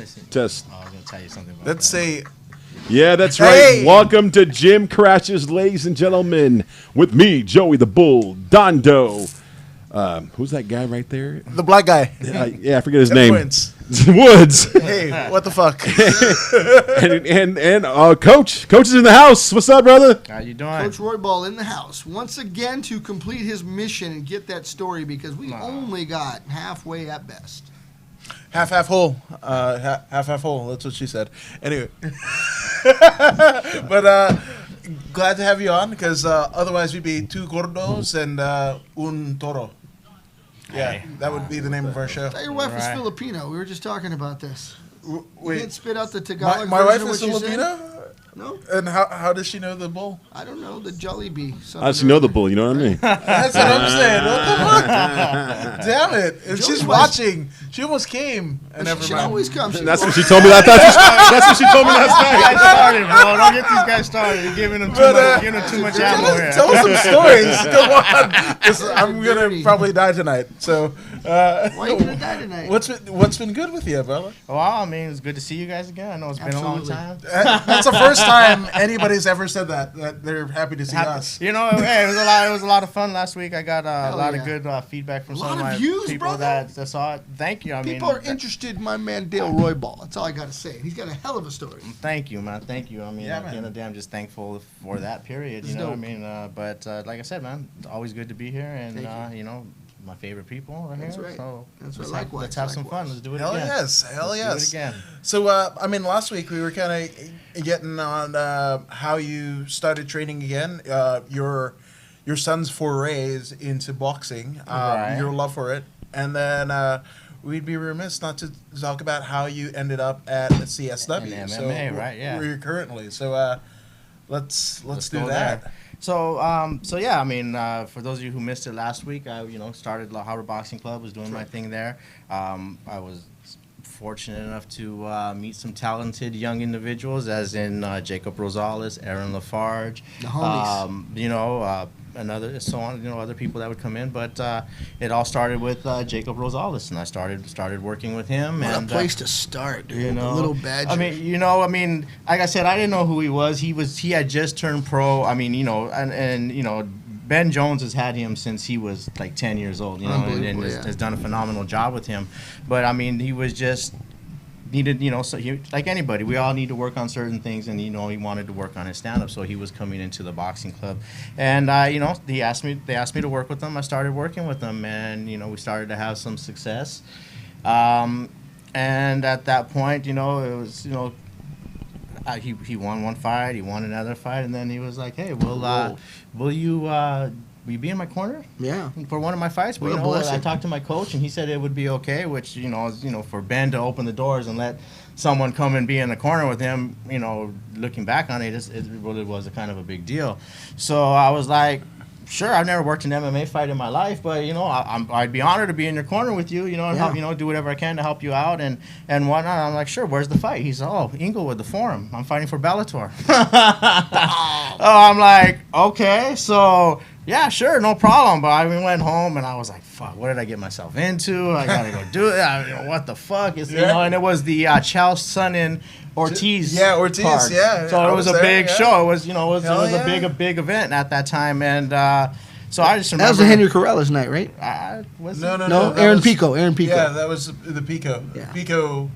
Test. I was going to tell you something about Let's say, Yeah, that's Hey! right. Welcome to Gym Crashes, ladies and gentlemen. With me, Joey the Bull, Dondo. Who's that guy right there? the black guy. Yeah, I forget his name. Woods. Woods. Hey, what the fuck? and Coach. Coach is in the house. What's up, brother? How you doing? Coach Roybal in the house once again to complete his mission and get that story because we only got halfway at best. half whole. Half whole. That's what she said. Anyway. But glad to have you on because otherwise we'd be two gordos and un toro. Yeah, Hey. that would be the name of our show. Your wife is Right. Filipino. We were just talking about this. You Wait, can't spit out the Tagalog my wife version of is what you said? Filipino? No, And how does she know the bull? I don't know. The Jollibee. How does she know the bull? You know what I mean? That's what I'm saying. What the fuck? Damn it. And Joey's she's wife- watching. She almost came. And never She mind. always comes. That's what she told me. That's what she told me last night. Guys started, bro. Don't get these guys started. You're giving them too much ammo here. Tell us some stories. Come on. 'Cause I'm going to probably die tonight. So, Why are you gonna die tonight? what's been good with you, brother? Well, I mean, it's good to see you guys again. I know it's been a long Absolutely. time. That's the first time anybody's ever said that they're happy to see us. You know, hey, it was a lot of fun last week. I got a lot yeah. of good feedback from A some lot of of my views, people brother. that saw it. Thank you. I People mean, are interested in my man Dale Roybal. That's all I got to say. He's got a hell of a story. Thank you, man. Thank you. I mean, Yeah, at the man. end of the day, I'm just thankful for that period. You It's know what I dope. mean? But like I said, man, it's always good to be here, and Thank you know, my favorite people are here. That's right. So That's let's right. have, Likewise, let's have some fun. likewise. Let's do it Hell again. yes. Hell Let's yes. do it again. So, I mean, last week we were kind of getting on how you started training again. Your son's forays into boxing, Right. your love for it, and then we'd be remiss not to talk about how you ended up at the CSW. In so MMA, right, yeah. Where you're currently. So, let's do go that. there. So, yeah, I mean, for those of you who missed it last week, I, started La Habra Boxing Club, was doing my thing there. I was fortunate enough to meet some talented young individuals, as in Jacob Rosales, Aaron Lafarge, The homies. and other people that would come in. But it all started with Jacob Rosales, and I started working with him. What and a place to start, dude. you know, The little badger. I mean, like I said, I didn't know who he was. He had just turned pro. I mean, and Ben Jones has had him since he was like 10 years old, and Unbelievable, has done a phenomenal job with him. But I mean, he was just needed, so he, like anybody, we all need to work on certain things, and he wanted to work on his stand-up, so he was coming into the boxing club, and they asked me to work with them. I started working with them, and we started to have some success. And at that point, it was, he won one fight, he won another fight, and then he was like, "Hey, will you be in my corner yeah. for one of my fights?" What a But I blessing. talked to my coach, and he said it would be okay. Which is, for Ben to open the doors and let someone come and be in the corner with him, looking back on it, it really was a kind of a big deal. So I was like, sure, I've never worked an MMA fight in my life, but I'd be honored to be in your corner with you, and help, do whatever I can to help you out and whatnot. I'm like, sure, where's the fight? He said, oh, Inglewood, the Forum. I'm fighting for Bellator. Oh, I'm like, okay, so yeah, sure, no problem. But I went home and I was like, fuck, what did I get myself into? I gotta go do it. What the fuck is and it was the Chael Sonnen Ortiz. Yeah, Ortiz, card. yeah. So I it was a was there, big yeah. show. It was, it was Hell a big event at that time, and so I just remember That was the Henry Corrales night, right? No, No, that Aaron was- Pico. Aaron Pico. Yeah, that was the Pico. Yeah. Pico.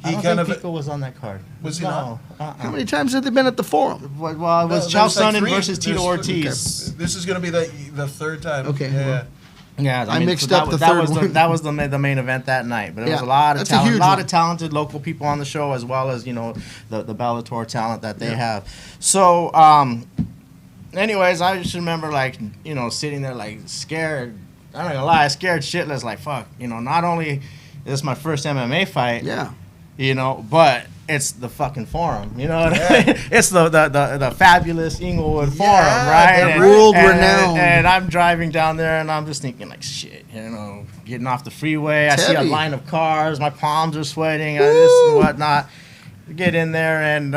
I He don't kind think of Pico was on that card. Was he no. How many times have they been at the Forum? Well, it No, was there Chael was like Sonnen three. versus Tito There's- Ortiz. This is going to be the third time. Okay, Yeah. well. Yeah, I mixed that up was- the that third was one. That was the main event that night. But there was Yeah, a lot of that's a talent, huge lot one. of talented local people on the show, as well as the Bellator talent that they have. So, anyways, I just remember sitting there scared. I'm not gonna lie, scared shitless. Like fuck, not only is this my first MMA fight, Yeah. but it's the fucking Forum. You know what I mean? It's the fabulous Inglewood Forum, right? the world renowned. And I'm driving down there, and I'm just thinking shit, getting off the freeway. I see a heavy. line of cars. My palms are sweating, and this and whatnot. Get in there, and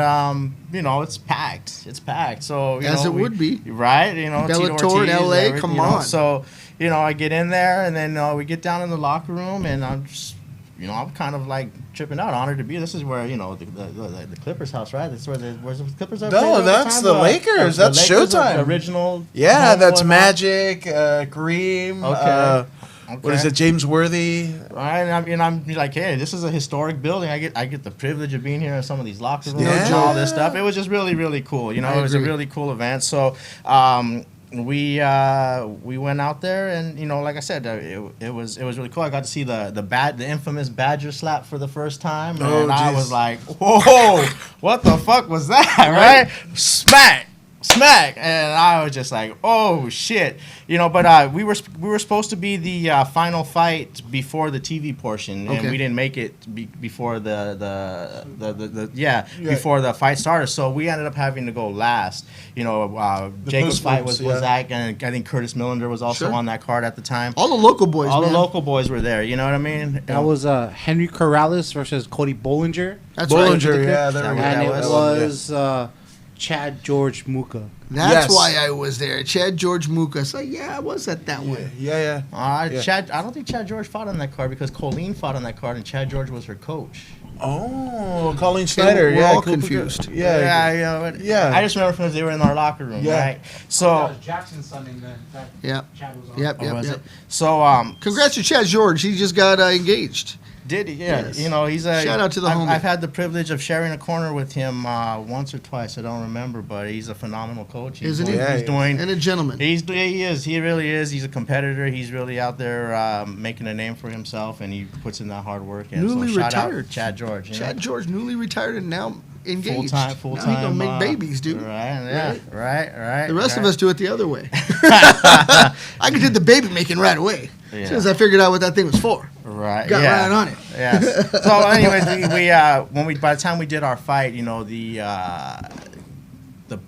it's packed. It's packed. So As it would be. right? Tito Bellator in Ortiz, LA, everything, come on. So I get in there, and then we get down in the locker room, and I'm just you know, I'm kind of like tripping out, honored to be. This is where, you know, the Clippers house, right? That's where where's the Clippers are. No, that's the Lakers. That's Lakers, Showtime. the original. Yeah, home that's one. Magic, Kareem. Okay. What is it, James Worthy? Right, and I'm like, hey, this is a historic building. I get the privilege of being here in some of these locker rooms and all this stuff. It was just really, really cool. You know, it was a really cool event. So we went out there, and you know, like I said, it was really cool. I got to see the infamous Badger slap for the first time, and I was like, whoa, what the fuck was that? Right? Smack, and I was just like, oh shit, you know. But we were supposed to be the final fight before the TV portion, and we didn't make it before before the fight started. So we ended up having to go last. You know, Jacob's fight was that, and I think Curtis Millender was also on that card at the time. All the local boys, the local boys were there. You know what I mean? That was Henry Corrales versus Cody Bollinger. That's Bollinger, right. yeah, there we go. And it was Chad George Muka. That's why I was there. Chad George Muka. So yeah, I was at that one. Yeah. Chad. I don't think Chad George fought on that card because Colleen fought on that card, and Chad George was her coach. Oh, Colleen Snyder. We're all confused. Yeah. I just remember because they were in our locker room, right? So that was Jackson's son in that. Yep. Chad was on. Yep. So congrats to Chad George. He just got engaged. Did he? Yeah. Yes. You know, he's a shout out to the homie. I've had the privilege of sharing a corner with him once or twice. I don't remember, but he's a phenomenal coach. Isn't he? He's doing and a gentleman. He is. He really is. He's a competitor. He's really out there making a name for himself, and he puts in that hard work. And Newly so shout retired. out Chad George. Chad George, newly retired and now engaged. Full time. Now he gonna make babies, dude. Right. The rest of us do it the other way. I did the baby making right away. As soon as I figured out what that thing was for. Right. Got right on it. Yes. So, anyways, we by the time we did our fight, you know, the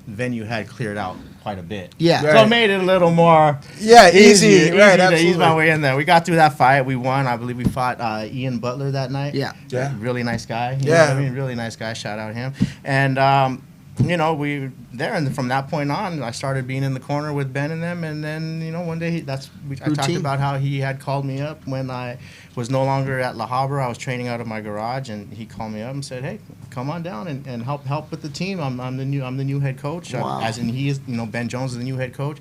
venue had cleared out quite a bit. Yeah. So it made it a little more easy right, to ease absolutely. my way in there. We got through that fight. We won. I believe we fought Ian Butler that night. Yeah. Really nice guy. You know what I mean, really nice guy. Shout out him. And you know, and from that point on, I started being in the corner with Ben and them, and then, you know, one day I talked about how he had called me up when I was no longer at La Habra. I was training out of my garage, and he called me up and said, "Hey, come on down and help with the team. I'm the new head coach." Wow. As in, he is, you know, Ben Jones is the new head coach.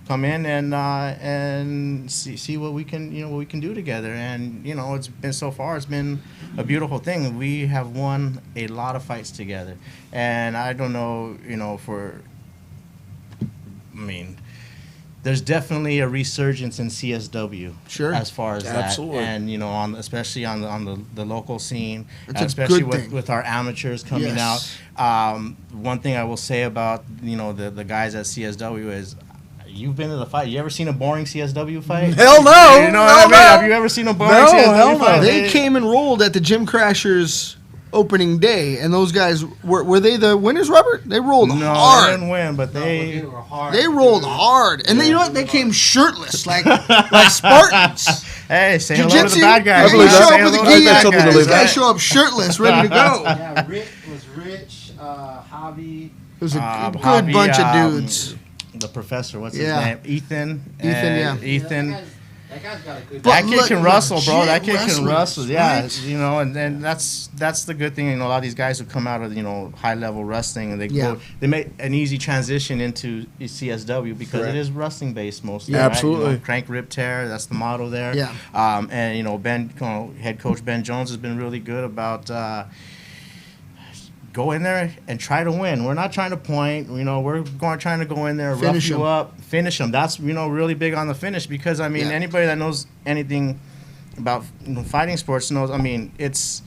Come in and see what we can do together. And you know, it's been a beautiful thing. We have won a lot of fights together, and I don't know, you know, there's definitely a resurgence in CSW. Sure. As far as Absolutely. that, and you know, especially on the local scene, That's a especially good thing. with our amateurs coming Yes. out. One thing I will say about, you know, the guys at CSW is, you've been to the fight. You ever seen a boring CSW fight? Hell no. You know what I mean? Have you ever seen a boring CSW fight? They came and rolled at the Gym Crashers opening day, and those guys were they the winners, Robert? They rolled No, hard. they didn't win, but They were hard. They rolled hard, and then you know what? They came shirtless, like Spartans. Hey, say hello to Jiu-jitsu, the bad guys. they believe show that. up with a I gi. totally believe These that. guys show up shirtless, ready to go. Yeah, Rich, Javi. It was a good Javi, bunch of dudes. The professor, what's Yeah. his name? Ethan. Ethan. That guy's got a good. That But kid can wrestle, bro. legit That kid can wrestlers, wrestle. Yeah, right? you know, and that's the good thing. You know, a lot of these guys who come out of, you know, high level wrestling, and they make an easy transition into CSW because Correct. it is wrestling based mostly. Yeah, right? absolutely. You know, crank, rip, tear. That's the motto there. Yeah. And you know, head coach Ben Jones has been really good about. Go in there and try to win. We're not trying to point. You know, we're trying to go in there, Finish rough you 'em. up, finish them. That's, you know, really big on the finish because, I mean, Yeah. anybody that knows anything about, you know, fighting sports knows. I mean, it's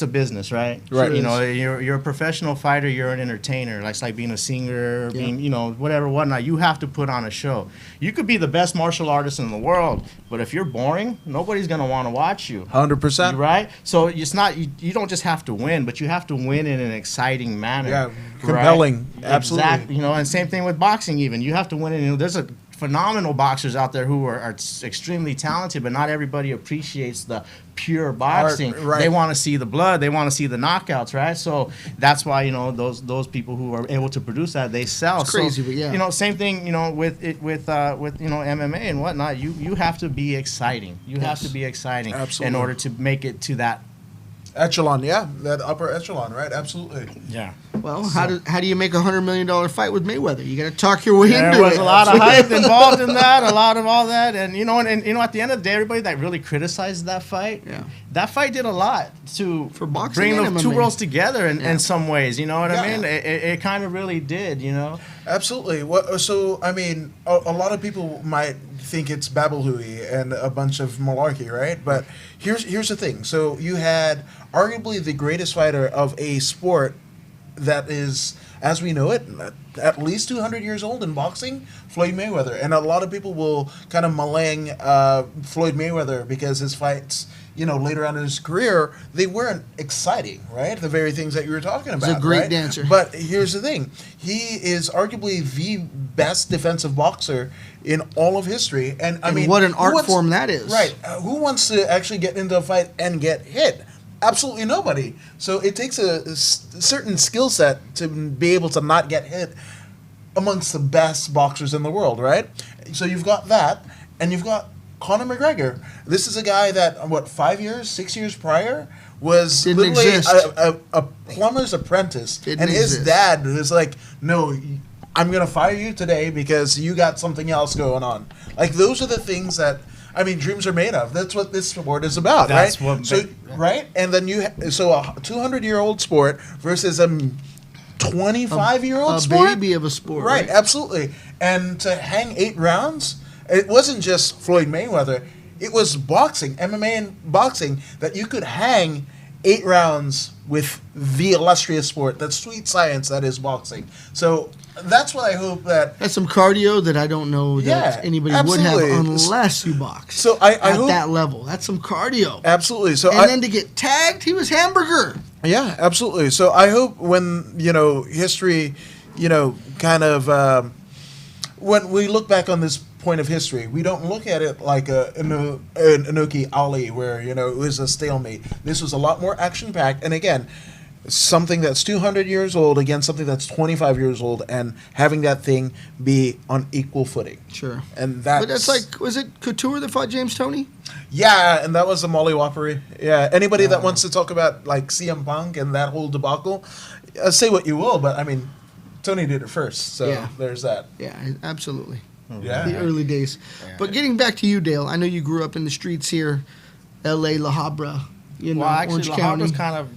a business, right? Right. You know, you're a professional fighter. You're an entertainer. Like, it's like being a singer, being, you know, whatnot. You have to put on a show. You could be the best martial artist in the world, but if you're boring, nobody's gonna want to watch you. 100%. Right? So it's not, you don't just have to win, but you have to win in an exciting manner. Yeah, right? compelling. Absolutely. Exactly. You know, and same thing with boxing even. You have to win it. You know, there's a phenomenal boxers out there who are extremely talented, but not everybody appreciates the pure boxing. right. They want to see the blood. They want to see the knockouts, right? So that's why, you know, those people who are able to produce that, they sell. It's crazy, so, but yeah. you know, same thing, you know, with you know, MMA and whatnot. You have to be exciting. You have to be exciting Absolutely. in order to make it to that. Echelon, yeah, that upper echelon, right? Absolutely. Yeah. Well, how do you make $100 million fight with Mayweather? You got to talk your way There into was it. a lot of hype involved in that, a lot of all that, and you know, and you know, at the end of the day, everybody that really criticized that fight, that fight did a lot For boxing bring and the two MMA. worlds together in some ways. You know what I Yeah. mean? It kind of really did. You know. Absolutely. So, I mean, a lot of people might think it's babble hooey and a bunch of malarkey, right? But here's the thing. So you had arguably the greatest fighter of a sport that is, as we know it, at least 200 years old in boxing, Floyd Mayweather. And a lot of people will kind of malign Floyd Mayweather because his fights, you know, later on in his career, they weren't exciting, right? The very things that you were talking about. He's a great right? dancer. But here's the thing. He is arguably the best defensive boxer in all of history. And I And mean, what an who art wants- form that is. Right. Who wants to actually get into a fight and get hit? Absolutely nobody. So it takes a certain skill set to be able to not get hit amongst the best boxers in the world, right? So you've got that, and you've got Conor McGregor. This is a guy that, 5 years, 6 years prior, was Didn't literally exist. a plumber's apprentice. Didn't and his exist. dad was like, no, I'm going to fire you today because you got something else going on. Like, those are the things that, I mean, dreams are made of. That's what this sport is about, That's right? what So, ma- right? And then so a 200-year-old sport versus a 25-year-old A sport? baby of a sport. Right, absolutely. And to hang 8 rounds, it wasn't just Floyd Mayweather. It was boxing, MMA and boxing, that you could hang 8 rounds with the illustrious sport, that sweet science that is boxing. So that's what I hope that. That's some cardio that I don't know that Yeah, anybody would have absolutely. unless you box. So I at hope that level, that's some cardio. absolutely. So And then to get tagged, he was hamburger. yeah, absolutely. So I hope when, you know, history, you know, kind of, when we look back on this point of history, we don't look at it like an Inoki Ali where, you know, it was a stalemate. This was a lot more action-packed. And again, something that's 200 years old against something that's 25 years old, and having that thing be on equal footing. Sure. And that's... But that's like, was it Couture that fought James Toney? Yeah, and that was a mollywoppery. Yeah, anybody that wants to talk about like CM Punk and that whole debacle, say what you will, but I mean, Tony did it first, so Yeah. there's that. Yeah, absolutely. Yeah. The early days. But getting back to you, Dale, I know you grew up in the streets here, L.A., La Habra, you know, Well, actually, Orange La County. Habra's kind of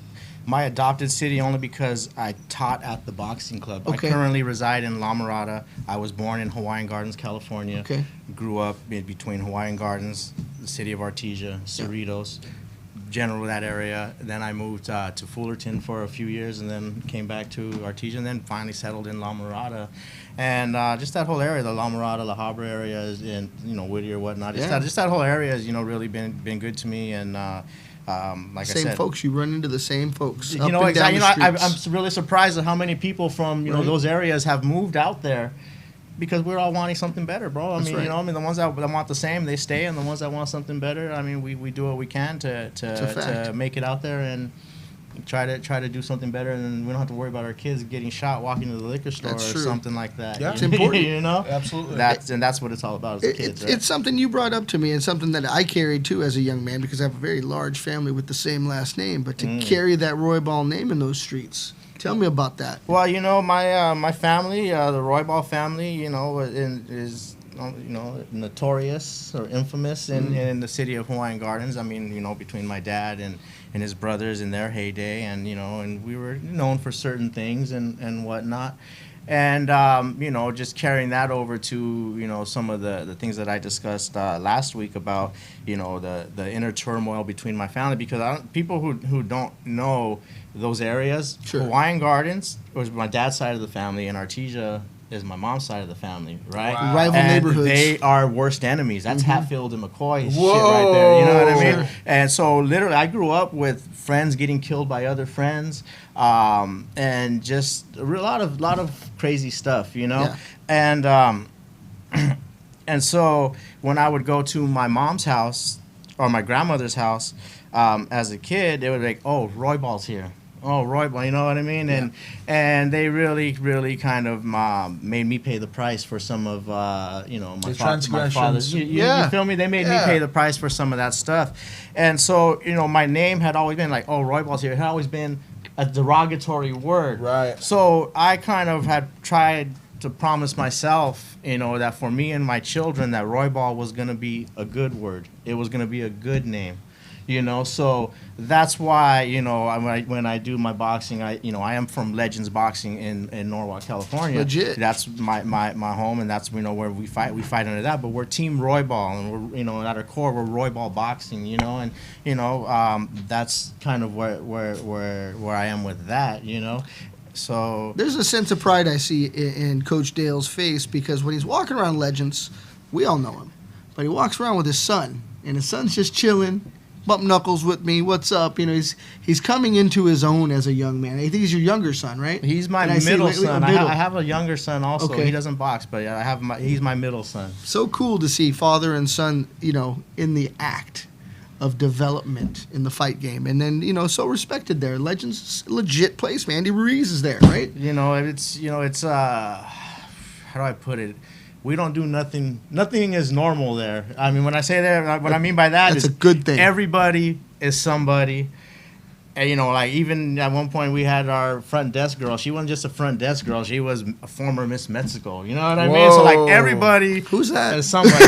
my adopted city only because I taught at the boxing club. Okay. I currently reside in La Mirada. I was born in Hawaiian Gardens, California. Okay. Grew up between Hawaiian Gardens, the city of Artesia, Cerritos, general that area. Then I moved to Fullerton for a few years, and then came back to Artesia, and then finally settled in La Mirada. And just that whole area, the La Mirada, La Habra area, and you know, Whittier, whatnot. Yeah. Just that whole area has, you know, really been good to me. And like Same I said, folks, you run into the same folks. you up know, and down exactly. You the know, streets. I'm really surprised at how many people from Right. those areas have moved out there, because we're all wanting something better, bro. I That's mean, right. you know, I mean, the ones that want the same, they stay, and the ones that want something better, I mean, we do what we can a to fact. make it out there and try to do something better, and we don't have to worry about our kids getting shot walking to the liquor store That's or true. something like that. Yeah. It's important. you know, Absolutely. that's what it's all about as It- kids. it's, Right? it's something you brought up to me, and something that I carried too as a young man, because I have a very large family with the same last name. But to carry that Roybal name in those streets, tell me about that. Well, you know, my family, the Roybal family, you know, is you know, notorious or infamous in the city of Hawaiian Gardens. I mean, you know, between my dad and his brothers in their heyday, and you know, and we were known for certain things and whatnot. And you know, just carrying that over to, you know, some of the things that I discussed last week about, you know, the inner turmoil between my family, because people who don't know those areas, Sure. Hawaiian Gardens was my dad's side of the family, and Artesia is my mom's side of the family, right? Wow. Rival And neighborhoods. they are worst enemies. That's Hatfield and McCoy shit right there. You know what I mean? Whoa. And so literally, I grew up with friends getting killed by other friends, and just a lot of crazy stuff, you know. Yeah. And And so when I would go to my mom's house or my grandmother's house as a kid, they would be like, "Oh, Roybal's here. Oh, Roybal," you know what I mean? And they really kind of made me pay the price for some of my The my father's. transgressions. You feel me? They made me pay the price for some of that stuff, and so my name had always been like, "Oh, Roybal's here." It had always been a derogatory word, Right. So I kind of had tried to promise myself, that for me and my children, that Roybal was gonna be a good word. It was gonna be a good name. So that's why when I do my boxing, I am from Legends Boxing in Norwalk, California. Legit. That's my home, and that's where we fight. We fight under that, but we're Team Roybal, and we're at our core we're Roybal Boxing. That's kind of where I am with that. So There's a sense of pride I see in Coach Dale's face because when he's walking around Legends, we all know him, but he walks around with his son, and his son's just chilling. Bump knuckles with me. What's up? He's coming into his own as a young man. I think he's your younger son, right? He's my And I see middle lately- son. middle. I have a younger son also. Okay. He doesn't box, but he's my middle son. So cool to see father and son, in the act of development in the fight game, and then so respected there. Legends, legit place. Man. Andy Ruiz is there, right? It's how do I put it? We don't do nothing. Nothing is normal there. I mean, when I say that, what I mean by that That's is a good thing. Everybody is somebody. And, even at one point we had our front desk girl. She wasn't just a front desk girl. She was a former Miss Mexico. You know what I mean? So, Whoa. everybody Who's that? is somebody.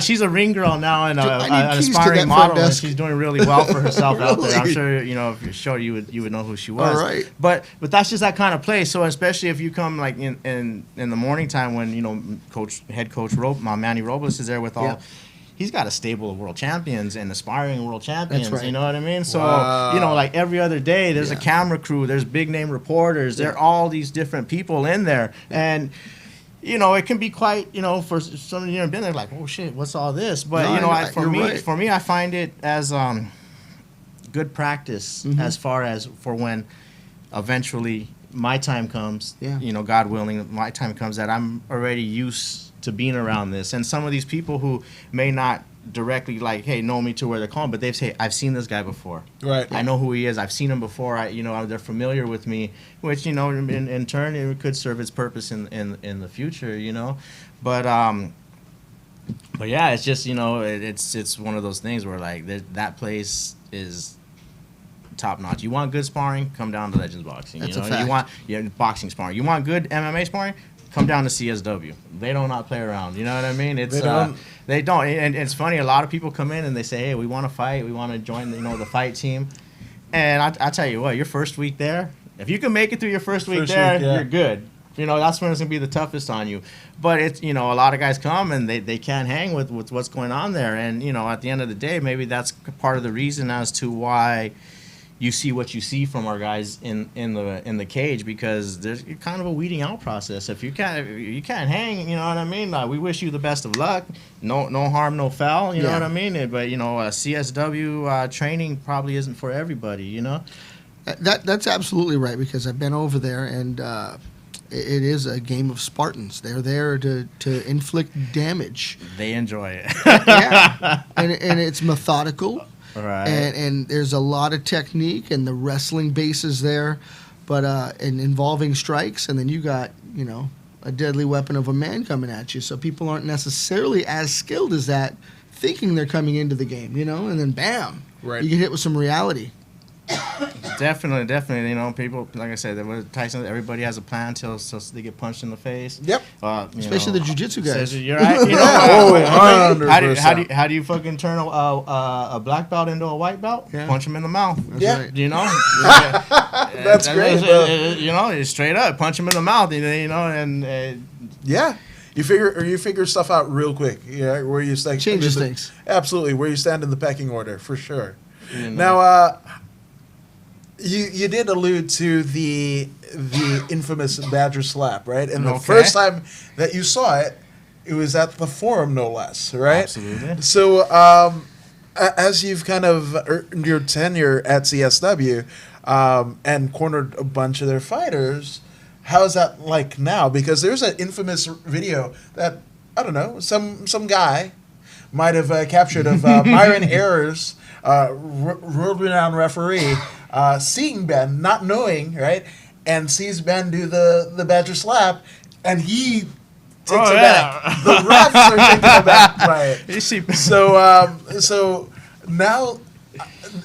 She's a ring girl now and I need an keys to aspiring that front model. And desk. she's doing really well for herself out there. I'm Really? sure, if you're short, you would know who she was. All right. But that's just that kind of place. So especially if you come like in the morning time when head coach Manny Robles is there with all. Yeah. He's got a stable of world champions and aspiring world champions. That's right. You know what I mean? So Wow. like every other day, there's a camera crew, there's big name reporters, there are all these different people in there, and. It can be quite, for some of you have been there, like, oh shit, what's all this? But No, for you're me, right. I find it as good practice Mm-hmm. as far as for when eventually my time comes. Yeah. God willing, my time comes that I'm already used to being around this. And some of these people who may not directly know me to where they're calling, but they've said, I've seen this guy before. Right. I know who he is. I've seen him before. They're familiar with me, which in turn it could serve its purpose in the future. But yeah, it's just it's one of those things where that place is top notch. You want good sparring? Come down to Legends Boxing. That's You a know, you fact. want boxing sparring. You want good MMA sparring? Come down to CSW. They do not play around. You know what I mean? It's They don't. they don't. And it's funny. A lot of people come in and they say, "Hey, we want to fight. We want to join the fight team." And I tell you what, your first week there, if you can make it through your first week there, yeah. you're good. That's when it's gonna be the toughest on you. But it's a lot of guys come and they can't hang with what's going on there. And at the end of the day, maybe that's part of the reason as to why you see what you see from our guys in the cage, because there's kind of a weeding out process. If you can't hang, you know what I mean. We wish you the best of luck. No harm, no foul. You know Yeah. what I mean. But CSW training probably isn't for everybody. That's absolutely right because I've been over there and it is a game of Spartans. They're there to inflict damage. They enjoy it. Yeah, and it's methodical. Right. And there's a lot of technique, and the wrestling base is there, but and involving strikes, and then you got a deadly weapon of a man coming at you. So people aren't necessarily as skilled as that, thinking they're coming into the game, and then bam, Right. you get hit with some reality. Definitely. People, like I said, with Tyson, everybody has a plan until they get punched in the face. Yep. Especially the jiu-jitsu guys. Says you're right. Oh, 100%. How do you fucking turn a black belt into a white belt? Yeah. Punch him in the mouth. That's Yeah. right. That's great, bro. It's straight up punch him in the mouth. And Yeah. You figure stuff out real quick. Yeah, where you stand. Changes things. Absolutely, where you stand in the pecking order for sure. you know. Now, you did allude to the infamous Badger slap, right? And the Okay. first time that you saw it, it was at the Forum, no less, right? Absolutely. So, as you've kind of earned your tenure at CSW and cornered a bunch of their fighters, How's that like now? Because there's an infamous video that I don't know some guy might have captured of Myron Ayers, world-renowned referee, seeing Ben, not knowing, right, and sees Ben do the Badger slap, and he takes it back. The refs are taken aback by it. You see, So now,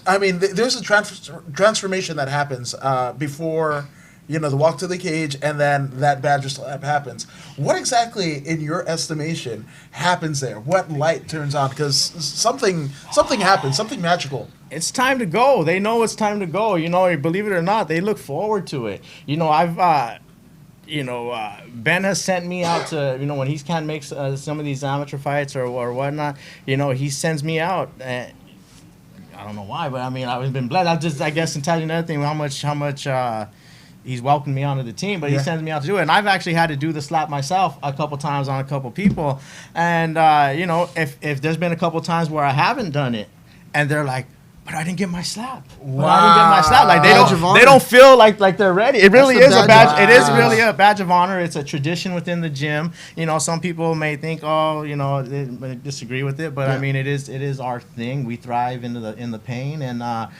I mean, there's a transformation that happens before, the walk to the cage, and then that Badger slap happens. What exactly, in your estimation, happens there? What light turns on? Because something happens, something magical. it's time to go. They know it's time to go. Believe it or not, they look forward to it. Ben has sent me out to, when he can't make some of these amateur fights or whatnot, he sends me out. I don't know why, but I mean, I've been blessed. I guess, and tell you another thing, how much he's welcomed me onto the team, but he sends me out to do it. And I've actually had to do the slap myself a couple times on a couple people. And, if there's been a couple times where I haven't done it, and they're like, but I didn't get my slap. Wow. I didn't get my slap. Like they don't feel like they're ready. It really is a badge. It is really a badge of honor. It's a tradition within the gym. Some people may think, they disagree with it, but I mean, it is our thing. We thrive in the pain, and at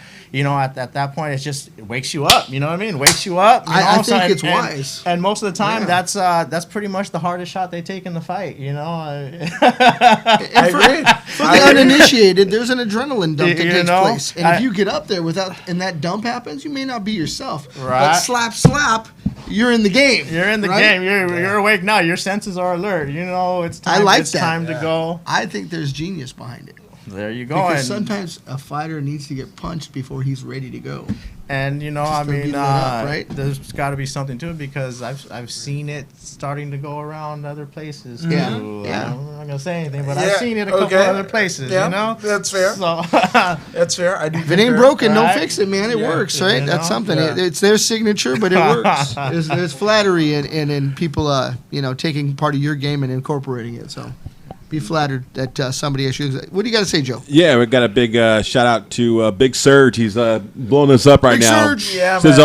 that point, it wakes you up. You know what I mean? Wakes you up. I think it's wise. And most of the time, that's pretty much the hardest shot they take in the fight. I agree. For the uninitiated, there's an adrenaline dump that takes place. And if you get up there and that dump happens, you may not be yourself. Right. But slap, you're in the game. You're in the game. You're awake now. Your senses are alert. It's time. It's time to go. I think there's genius behind it. There you go. Because sometimes a fighter needs to get punched before he's ready to go. And right? There's got to be something to it, because I've seen it starting to go around other places. Yeah, too. yeah. I'm not gonna say anything, but I've seen it a couple other places. Yeah, that's fair. So that's fair. If it ain't broken, don't fix it, man. It works, right? That's something. Yeah. It's their signature, but it works. There's flattery in people, taking part of your game and incorporating it. So. Be flattered that somebody actually. What do you got to say, Joe? Yeah, we got a big shout out to Big Surge. He's blowing us up right Big now. Surge. Yeah, says the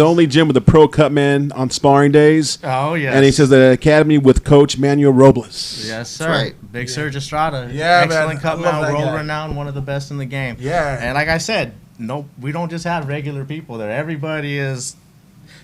only gym with a pro cut man on sparring days. Oh yeah. And he says the academy with Coach Manuel Robles. Yes, sir. That's right. Big Serge Estrada. Yeah, excellent cut man, Love that world guy. renowned, one of the best in the game. Yeah. And like I said, no, we don't just have regular people there. Everybody is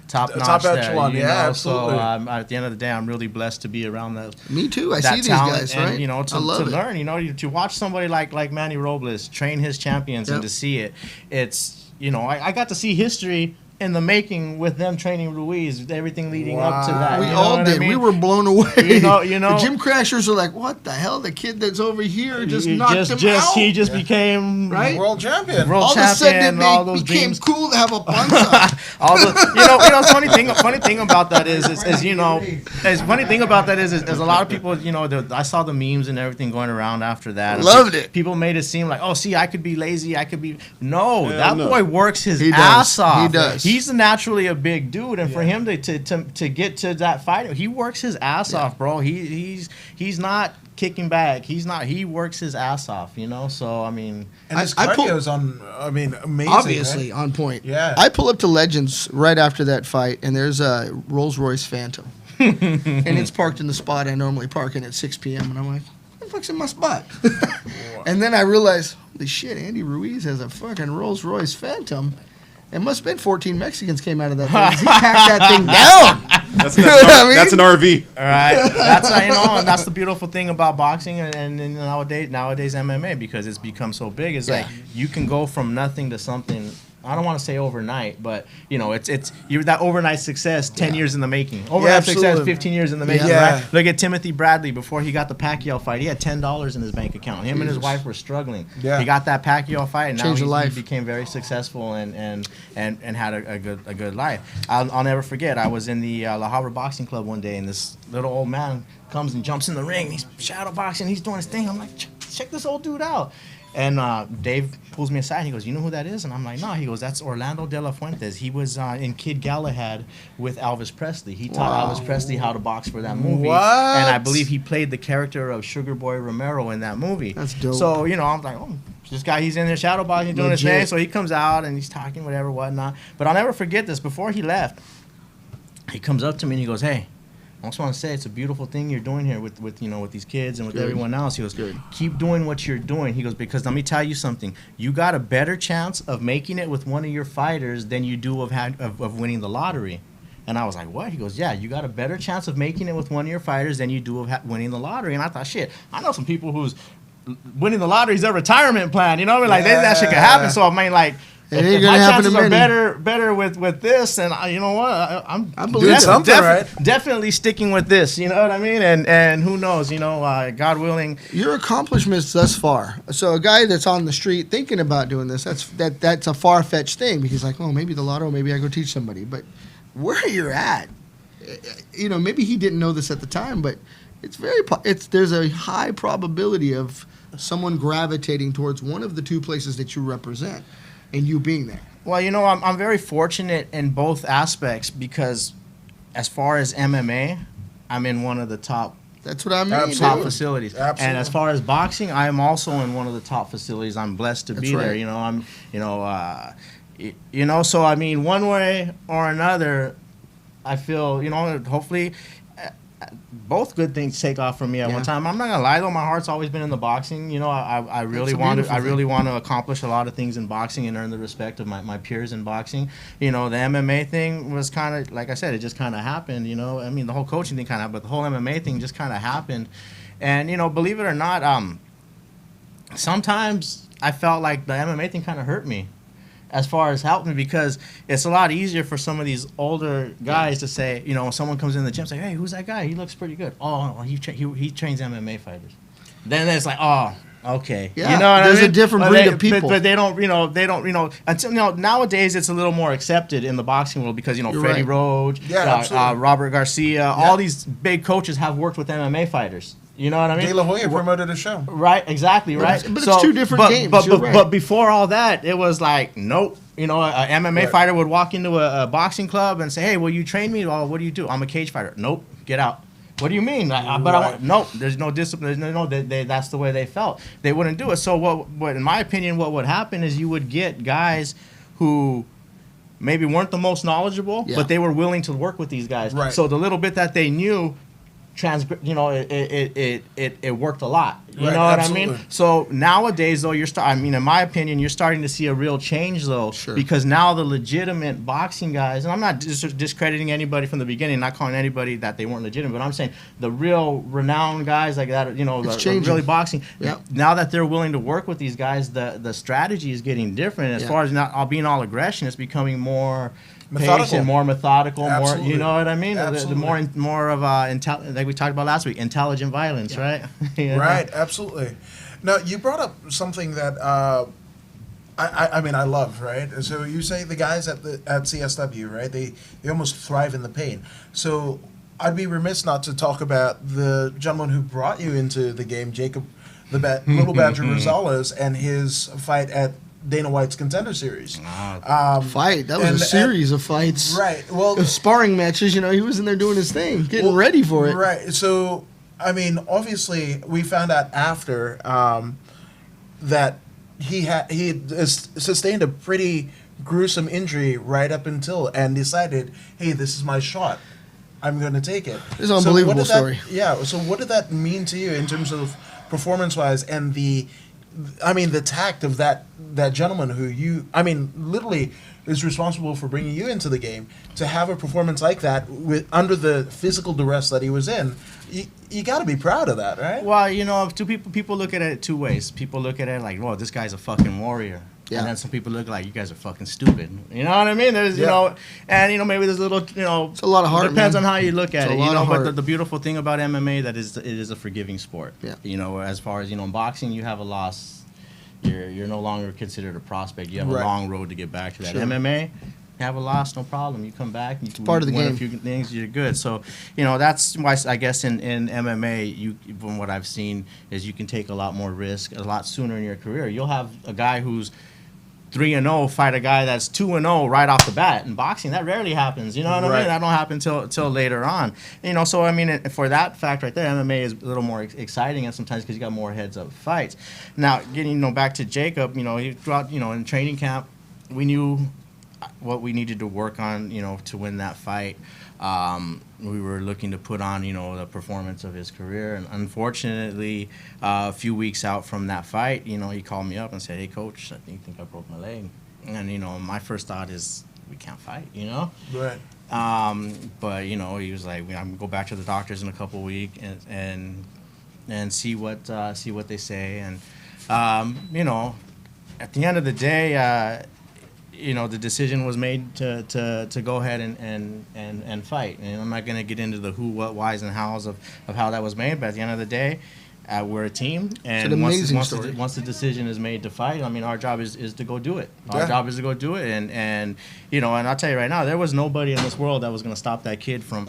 top notch Top there. echelon, you yeah, know? absolutely. So at the end of the day, I'm really blessed to be around that. Me too. I that see these talent, guys, and, right? to I love it. learn, to watch somebody like Manny Robles train his champions and Yep. to see it, it's, I got to see history in the making with them training Ruiz, everything leading up to that. We you know all what did. I mean? We were blown away. You know. The gym crashers are like, what the hell? The kid that's over here just knocked him out. He just became Right? World champion. world All of a champion. sudden, All it those became dreams. cool to have a bunch All the, funny thing about that is funny thing about that is a lot of people, I saw the memes and everything going around after that. Loved it. People made it seem like, oh, see, I could be lazy, I could be. No, Hell that no. boy works his He does. ass off. He does. He's naturally a big dude, and for him to get to that fight, he works his ass off, bro. He's not kicking back. He works his ass off, So I mean, And his I pull- cardio's amazing. obviously right? on point. Yeah. I pull up to Legends right after that fight, and there's a Rolls Royce Phantom, and it's parked in the spot I normally park in at 6 p.m. And I'm like, what the fuck's in my spot? And then I realize, holy shit, Andy Ruiz has a fucking Rolls Royce Phantom. It must have been 14 Mexicans came out of that thing. 'Cause he packed that thing down. That's, You know what I mean? that's an RV. all right, that's and that's the beautiful thing about boxing and nowadays MMA, because it's become so big. It's like you can go from nothing to something. I don't want to say overnight, but it's you're that overnight success, 10 years in the making. Overnight success, absolutely. 15 years in the making. Yeah. Right? Look at Timothy Bradley before he got the Pacquiao fight. He had $10 in his bank account. Him and his wife were struggling. Yeah. He got that Pacquiao fight, and Changed now the life. he became very successful and had a good life. I'll never forget. I was in the La Habra Boxing Club one day, and this little old man comes and jumps in the ring. He's shadow boxing. He's doing his thing. I'm like, check this old dude out. And Dave pulls me aside. He goes, you know who that is? And I'm like, no. He goes, that's Orlando De La Fuentes. He was in Kid Galahad with Elvis Presley. He taught Elvis Presley how to box for that movie. What? And I believe he played the character of Sugar Boy Romero in that movie. That's dope. So, I'm like, oh, this guy, he's in there shadow boxing, doing his Legit. thing. So he comes out and he's talking, whatever, whatnot. But I'll never forget this. Before he left, he comes up to me and he goes, "Hey, I just want to say it's a beautiful thing you're doing here with with these kids and with Good. everyone else." He goes, Good. "Keep doing what you're doing." He goes, "Because let me tell you something. You got a better chance of making it with one of your fighters than you do of winning the lottery." And I was like, "What?" He goes, "Yeah, you got a better chance of making it with one of your fighters than you do of winning the lottery." And I thought, shit, I know some people who's winning the lottery is their retirement plan. You know what I mean? Like that shit could happen. So I mean, like, It ain't if gonna my happen to chances are many. better with this, and you know what, I'm Doing something, right? definitely sticking with this. You know what I mean? And who knows? You know, God willing. Your accomplishments thus far. So a guy that's on the street thinking about doing this, that's a far fetched thing because like, oh, maybe the lotto, maybe I go teach somebody. But where you're at, you know, maybe he didn't know this at the time, but there's a high probability of someone gravitating towards one of the two places that you represent, and you being there. Well, you know, I'm very fortunate in both aspects because, as far as MMA, I'm in one of the top That's what I mean. Absolutely. top facilities. Absolutely. And as far as boxing, I am also in one of the top facilities. I'm blessed to That's be there. right. You know, so I mean, one way or another, I feel, you know, hopefully both good things take off from me at Yeah. one time. I'm not gonna lie though, my heart's always been in the boxing. You know, I really a want to beautiful really want to accomplish a lot of things in boxing and earn the respect of my peers in boxing. You know, the MMA thing was kind of, like I said, it just kind of happened. You know, I mean, the whole coaching thing kind of, but the whole MMA thing just kind of happened. And you know, believe it or not, sometimes I felt like the MMA thing kind of hurt me, as far as helping me, because it's a lot easier for some of these older guys to say, you know, when someone comes in the gym, say, "Hey, who's that guy? He looks pretty good." "Oh, he trains MMA fighters." Then it's like, "Oh, okay." Yeah, you know what there's I mean? a different But breed of people. But they don't, until, you know, nowadays it's a little more accepted in the boxing world because, you know, You're Freddie right. Roach, Yeah, absolutely. Robert Garcia, all these big coaches have worked with MMA fighters. You know what I mean? De La Hoya promoted a show. Right, exactly, right. but it's two different games, you're right. But before all that, it was like, nope. You know, an MMA Right. fighter would walk into a boxing club and say, "Hey, will you train me?" "Oh, what do you do?" "I'm a cage fighter." "Nope, get out." "What do you mean?" Right. No, there's no discipline. That's the way they felt. They wouldn't do it. So what, in my opinion, what would happen is you would get guys who maybe weren't the most knowledgeable, Yeah. but they were willing to work with these guys. Right. So the little bit that they knew, it worked a lot. You Right, know what I absolutely. mean? So nowadays, though, in my opinion, you're starting to see a real change, though, Sure. because now the legitimate boxing guys, and I'm not discrediting anybody from the beginning, not calling anybody that they weren't legitimate, but I'm saying the real renowned guys like that, you know, It's the changing. really boxing. Yep. Now that they're willing to work with these guys, the strategy is getting different. As Yeah. far as not all being all aggression, it's becoming more Methodical. patient, more methodical, Absolutely. more. You know what I mean? The Absolutely. more of like we talked about last week, intelligent violence, right? You know? Right, absolutely. Now, you brought up something that I mean I love, right? So you say the guys at CSW, right? They almost thrive in the pain. So I'd be remiss not to talk about the gentleman who brought you into the game, Jacob, Little Badger Rosales, and his fight at Dana White's Contender Series. Fight. That was and- a series of fights. Right. Well, Sparring matches. You know, he was in there doing his thing, getting Well, ready for it. Right. So, I mean, obviously, we found out after that he had sustained a pretty gruesome injury right up until, and decided, hey, this is my shot. I'm going to take it. It's an unbelievable what did that- story. Yeah. So, what did that mean to you in terms of performance-wise and the tact of that gentleman who literally is responsible for bringing you into the game, to have a performance like that with under the physical duress that he was in? You got to be proud of that, right? Well, you know, people look at it two ways. People look at it like, "Whoa, this guy's a fucking warrior." Yeah. And then some people look like, "You guys are fucking stupid." You know what I mean? There's, you Yeah. know, and you know, maybe there's a little, you know, It's a lot of heart, Depends man. on how you look at It's a it, you lot know. of But heart. the beautiful thing about MMA that is it is a forgiving sport. Yeah. You know, as far as, you know, in boxing, you have a loss, you're no longer considered a prospect. You have Right. a long road to get back to that. Sure. MMA, you have a loss, no problem. You come back, you part of the win game. a few things, you're good. So, you know, that's why I guess in MMA, from what I've seen, is you can take a lot more risk a lot sooner in your career. You'll have a guy who's 3-0 fight a guy that's 2-0 right off the bat. In boxing, that rarely happens. You know what I Right. mean? That don't happen till later on. You know, so I mean, for that fact right there, MMA is a little more exciting, and sometimes because you got more heads-up fights. Now, getting back to Jacob, you know, throughout in training camp, we knew what we needed to work on, you know, to win that fight. We were looking to put on, the performance of his career. And unfortunately, a few weeks out from that fight, he called me up and said, "Hey, coach, I think I broke my leg." And, my first thought is, we can't fight, Right. But, he was like, I'm going to go back to the doctors in a couple weeks and see what they say. And, at the end of the day, the decision was made to go ahead and fight. And I'm not going to get into the who, what, whys, and hows of how that was made. But at the end of the day, we're a team. And It's an amazing story. Once the decision is made to fight, our job is to go do it. Our Yeah. job is to go do it. And I'll tell you right now, there was nobody in this world that was going to stop that kid from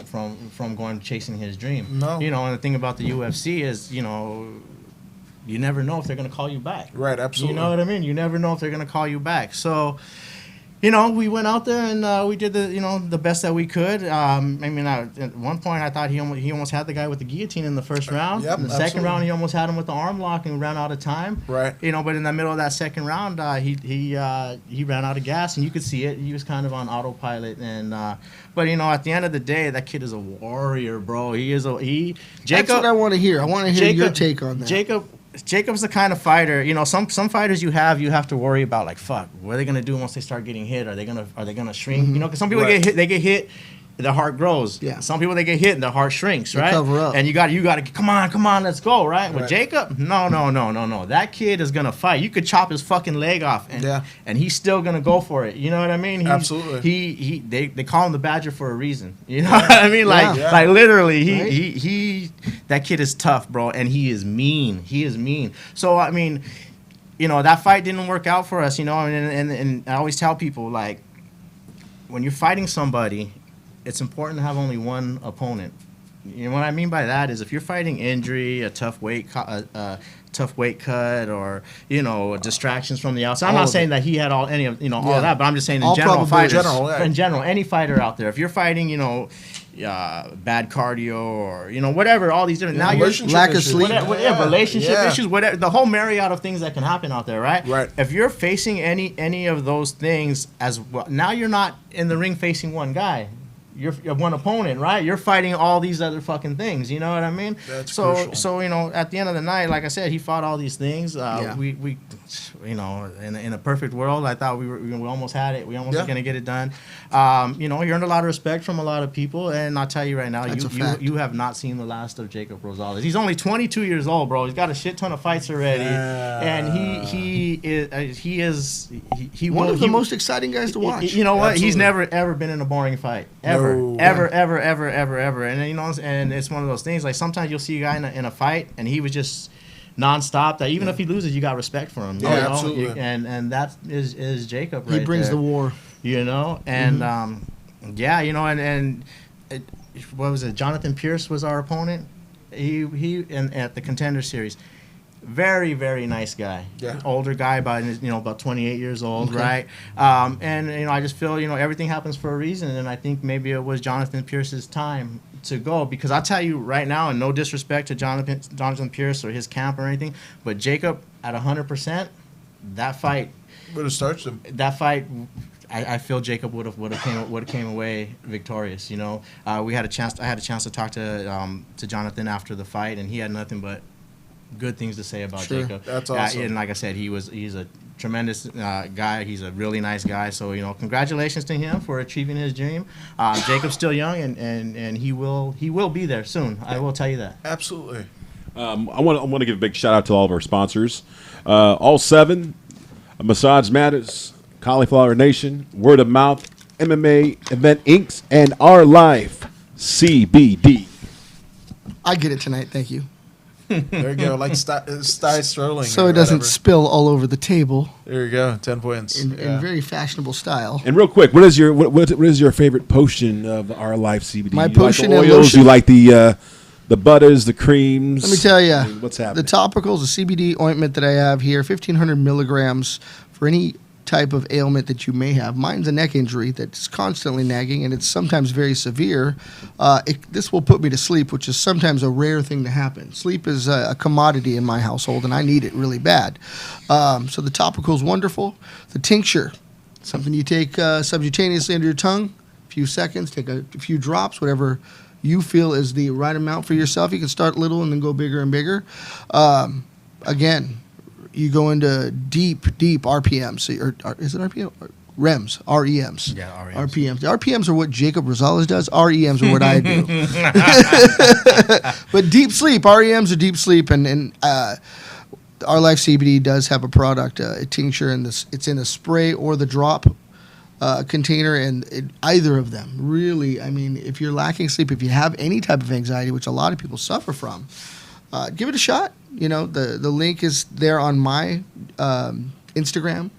going chasing his dream. No. And the thing about the UFC is, you never know if they're going to call you back. Right, absolutely. You know what I mean? You never know if they're going to call you back. So, we went out there and we did the best that we could. At one point I thought he almost had the guy with the guillotine in the first round. Yep, in the second absolutely. round, he almost had him with the arm lock and ran out of time. Right. But in the middle of that second round, he ran out of gas, and you could see it. He was kind of on autopilot, and but at the end of the day, that kid is a warrior, bro. That's what I want to hear. I want to hear your take on that. Jacob's the kind of fighter, some fighters you have to worry about, like, fuck, what are they gonna do once they start getting hit? Are they gonna shrink? Because some people Right. get hit, their heart grows. Yeah. Some people, they get hit and their heart shrinks, They right? cover up. And you got to come on, let's go, right? With Right. Jacob, no. That kid is gonna fight. You could chop his fucking leg off, and he's still gonna go for it. You know what I mean? Absolutely. They call him the Badger for a reason. You know what I mean? Like Yeah. like literally, Right. he that kid is tough, bro, and he is mean. So that fight didn't work out for us, and I always tell people, like, when you're fighting somebody, it's important to have only one opponent. What I mean by that is, if you're fighting injury, a tough weight cut, or distractions from the outside. I'm All not of saying it. that he had all any of all Yeah. of that, but I'm just saying in All general, probably fighters, yeah. in general, any fighter out there, if you're fighting, bad cardio or whatever, all these different Relationship Lack of issues. sleep. relationship Yeah. issues, whatever, the whole myriad of things that can happen out there, right? Right. If you're facing any of those things as well, now you're not in the ring facing one guy. You're one opponent, right? You're fighting all these other fucking things. You know what I mean? That's so crucial. so at the end of the night, like I said, he fought all these things. Yeah. We in a perfect world, I thought we almost had it. We almost Yeah. were gonna get it done. He earned a lot of respect from a lot of people, and I'll tell you right now, That's a fact. you have not seen the last of Jacob Rosales. He's only 22 years old, bro. He's got a shit ton of fights already, and he is One of the most exciting guys to watch. You know what? He's Absolutely. never ever been in a boring fight. Ever. No. Ever. And and it's one of those things, like, sometimes you'll see a guy in a fight and he was just nonstop, that even if he loses, you got respect for him. You Oh, know? absolutely. And that is Jacob He right brings there. the war. And what was it? Jonathan Pierce was our opponent. He at the Contender Series. Very, very nice guy. Yeah. Older guy, about 28 years old, Okay. right? And I just feel, everything happens for a reason, and I think maybe it was Jonathan Pierce's time to go, because I'll tell you right now, and no disrespect to Jonathan Pierce or his camp or anything, but Jacob at 100%, that fight, Would have starched him. I feel Jacob would have came away victorious. I had a chance to talk to Jonathan after the fight, and he had nothing but good things to say about Sure. Jacob. That's awesome. And like I said, he's a tremendous guy. He's a really nice guy. So congratulations to him for achieving his dream. Jacob's still young, and he will be there soon. I will tell you that. Absolutely. I want to give a big shout out to all of our sponsors. All 7, Massage Matters, Cauliflower Nation, Word of Mouth, MMA, Event Inks, and Our Life CBD. I get it tonight. Thank you. There you go. Like Sty Sterling. So or it doesn't whatever. spill all over the table There you go. 10 points. in Yeah. very fashionable style. And real quick, what is your favorite potion of Our Life CBD? My You potion like and the oils? lotion? You like the butters, the creams? Let me tell you, I mean, what's happening? the topicals, the CBD ointment that I have here, 1,500 milligrams for any type of ailment that you may have. Mine's a neck injury that's constantly nagging, and it's sometimes very severe. This will put me to sleep, which is sometimes a rare thing to happen. Sleep is a commodity in my household, and I need it really bad. So the topical is wonderful. The tincture, something you take subcutaneously under your tongue, few seconds, take a few drops, whatever you feel is the right amount for yourself. You can start little and then go bigger and bigger. Again, you go into deep RPMs. So is it RPM? REMs, REMs. Yeah, REMs. RPMs. The RPMs are what Jacob Rosales does. REMs are what I do. But deep sleep, REMs are deep sleep, and Our Life CBD does have a product, a tincture, and it's in a spray or the drop container, and either of them really. I mean, if you're lacking sleep, if you have any type of anxiety, which a lot of people suffer from, give it a shot. You know, the link is there on my Instagram.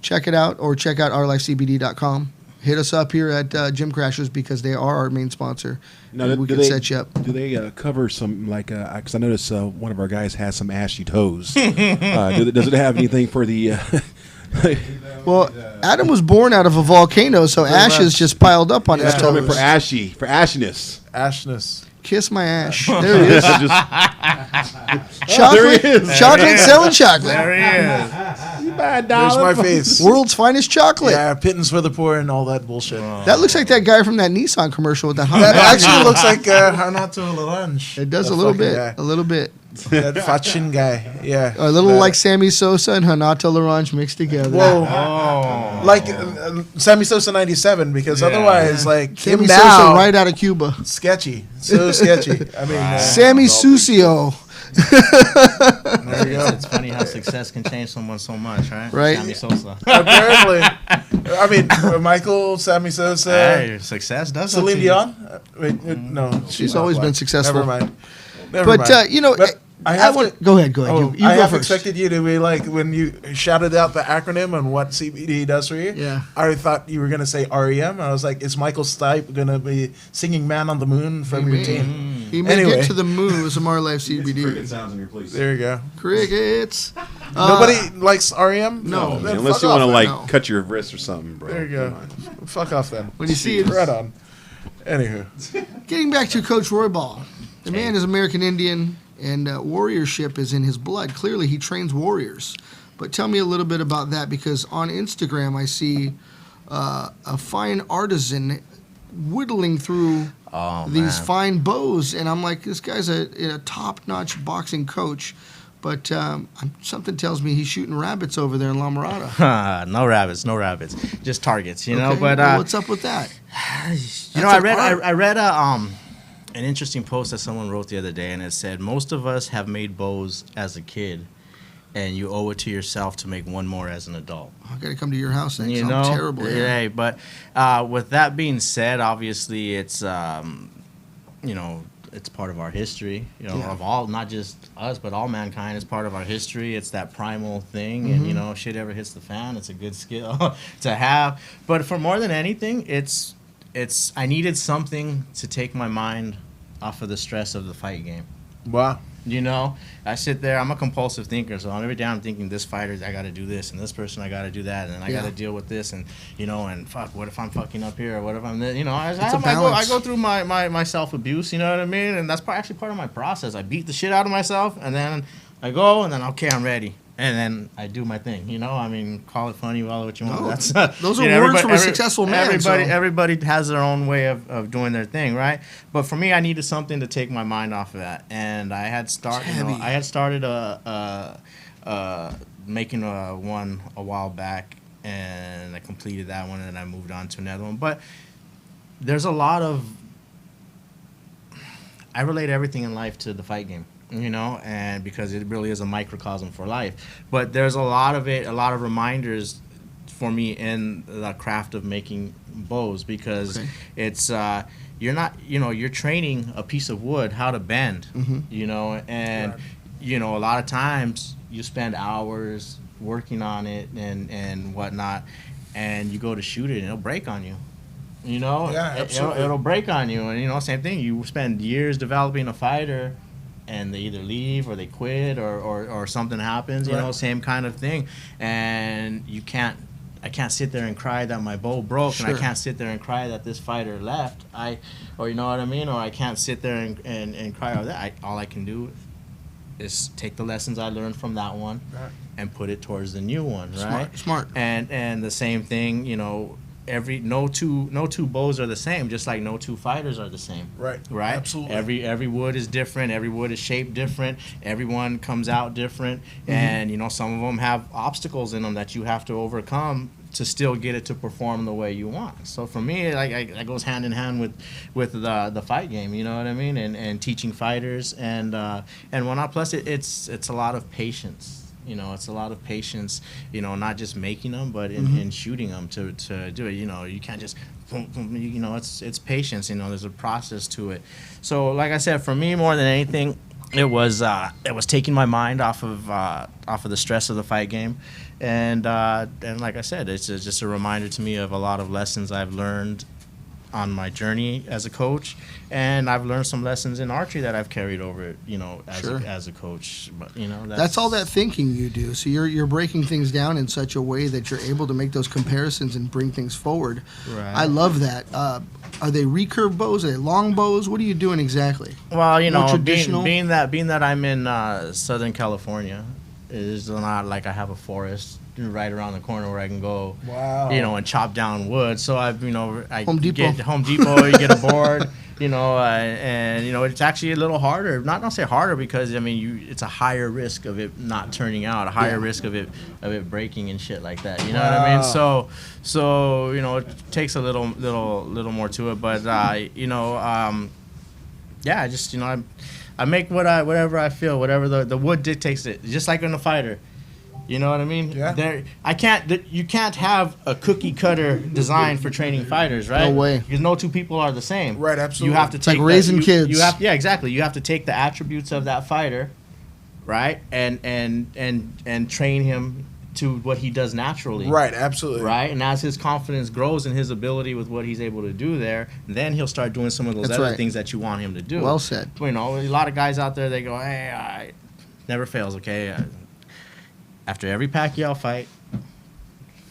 Check it out, or check out ourlifecbd.com. Hit us up here at Gym Crashers because they are our main sponsor. Now, We can set you up. Do they cover some, like, because I noticed one of our guys has some ashy toes. Does it have anything for the... Well, Adam was born out of a volcano, so ashes just piled up on his That's coming toes. for ashiness. Ashness. Kiss my ash. There he is. Chocolate, There he is. chocolate, selling chocolate. There he is. There's my face. World's finest chocolate. Yeah, pittance for the poor and all that bullshit. That looks like that guy from that Nissan commercial with that hot That dog. actually looks like Hanato Larange. It does That a little fucking bit. guy. A little bit. That Fachin guy. Yeah. A little That- like Sammy Sosa and Hanato Larange mixed together. Whoa. Oh. Like Sammy Sosa 97, because Yeah. otherwise, like, Sammy him Sosa now, right out of Cuba. sketchy. So sketchy. I mean, Sammy Sucio. there you go. It's funny how success can change someone so much, right? Right. Sammy Sosa. Apparently. I mean, Michael, Sammy Sosa, Hey, success does Celine it to you. Dion. Wait, no. She's not always black. been successful. Never mind. Never But, mind. you know, But I have want to- go ahead. Oh, You I go have first. expected you to be like, when you shouted out the acronym and what CBD does for you. Yeah. I thought you were going to say REM. I was like, is Michael Stipe going to be singing Man on the Moon from your team? He may Anyway. get to the moon with some Our Life CBD. sounds in your place. There you go. Crickets. Nobody likes REM? no. Then Unless fuck you want to, off like, then. No. cut your wrist or something, bro. There you go. Come on. Fuck off then. When you see it, Right on. Anywho. getting back to Coach Roybal, the man is American Indian, and warriorship is in his blood. Clearly, he trains warriors. But tell me a little bit about that, because on Instagram I see a fine artisan whittling through Oh, these man. fine bows, and I'm like, this guy's a top-notch boxing coach. But something tells me he's shooting rabbits over there in La Mirada. No rabbits, just targets, you know. Okay, But well, what's up with that? you know, I an read art. I read an interesting post that someone wrote the other day, and it said most of us have made bows as a kid, and you owe it to yourself to make one more as an adult. I got to come to your house next. You I'm know, terrible. Yeah. yeah. But with that being said, obviously it's you know, it's part of our history. You know, Yeah. of all, not just us, but all mankind is part of our history. It's that primal thing, Mm-hmm. and you know, shit ever hits the fan, it's a good skill to have. But for more than anything, it's I needed something to take my mind off of the stress of the fight game. Wow. You know, I sit there. I'm a compulsive thinker, so every day I'm thinking, this fighter, I got to do this, and this person, I got to do that, and then I got Yeah. to deal with this, and you know, and fuck, what if I'm fucking up here, or what if I'm, you know, I balance. go through my self abuse, you know what I mean, and that's actually part of my process. I beat the shit out of myself, and then I go, and then okay, I'm ready. And then I do my thing, you know. I mean, call it funny, call it what you want. No, That's those are you know, words from a successful man, Everybody, so- everybody has their own way of doing their thing, right? But for me, I needed something to take my mind off of that, and I had started making one a while back, and I completed that one, and then I moved on to another one. But there's a lot of I relate everything in life to the fight game, you know, and because it really is a microcosm for life. But there's a lot of reminders for me in the craft of making bows, because Okay. it's you're not, you know, you're training a piece of wood how to bend, you know, and you know, a lot of times you spend hours working on it and whatnot, and you go to shoot it and it'll break on you. You know, Yeah, absolutely. it'll break on you, and you know, same thing. You spend years developing a fighter, and they either leave or they quit or something happens. You know, Right. same kind of thing. And I can't sit there and cry that my bow broke, and Sure. I can't sit there and cry that this fighter left. Or you know what I mean, or I can't sit there and cry over that. All I can do is take the lessons I learned from that one Right. and put it towards the new one, right? Smart. And the same thing, you know, no two bows are the same, just like no two fighters are the same. Right. Right. Absolutely. Every wood is different. Every wood is shaped different. Everyone comes out different, and some of them have obstacles in them that you have to overcome to still get it to perform the way you want. So for me, like that goes hand in hand with the fight game. You know what I mean? And teaching fighters and whatnot. Plus, it's a lot of patience. It's a lot of patience, not just making them, but in shooting them to do it. You can't just, boom, boom, it's patience. There's a process to it. So, like I said, for me, more than anything, it was taking my mind off of the stress of the fight game, and like I said, it's just a reminder to me of a lot of lessons I've learned on my journey as a coach, and I've learned some lessons in archery that I've carried over, as a coach. But that's all that thinking you do. So you're breaking things down in such a way that you're able to make those comparisons and bring things forward. Right. I love that. Are they recurve bows? Are they long bows? What are you doing exactly? Well, More traditional? being that I'm in Southern California, it's not like I have a forest right around the corner where I can go, Wow. And chop down wood. So I Home Depot. get Home Depot, you get a board, and it's actually a little harder. Not say harder because it's a higher risk of it not turning out, a higher risk of it breaking and shit like that. You know what I mean? So it takes a little more to it, but I just I make whatever I feel, whatever the wood dictates it, just like in a fighter. You know what I mean? Yeah. You can't have a cookie cutter design for training fighters, right? No way. Because no two people are the same. Right, absolutely. You have to It's take like raising kids. Exactly. You have to take the attributes of that fighter, right, and train him to what he does naturally. Right, absolutely. Right, and as his confidence grows in his ability with what he's able to do there, then he'll start doing some of those That's other right. things that you want him to do. Well said. A lot of guys out there, they go, hey, never fails, okay? After every Pacquiao fight,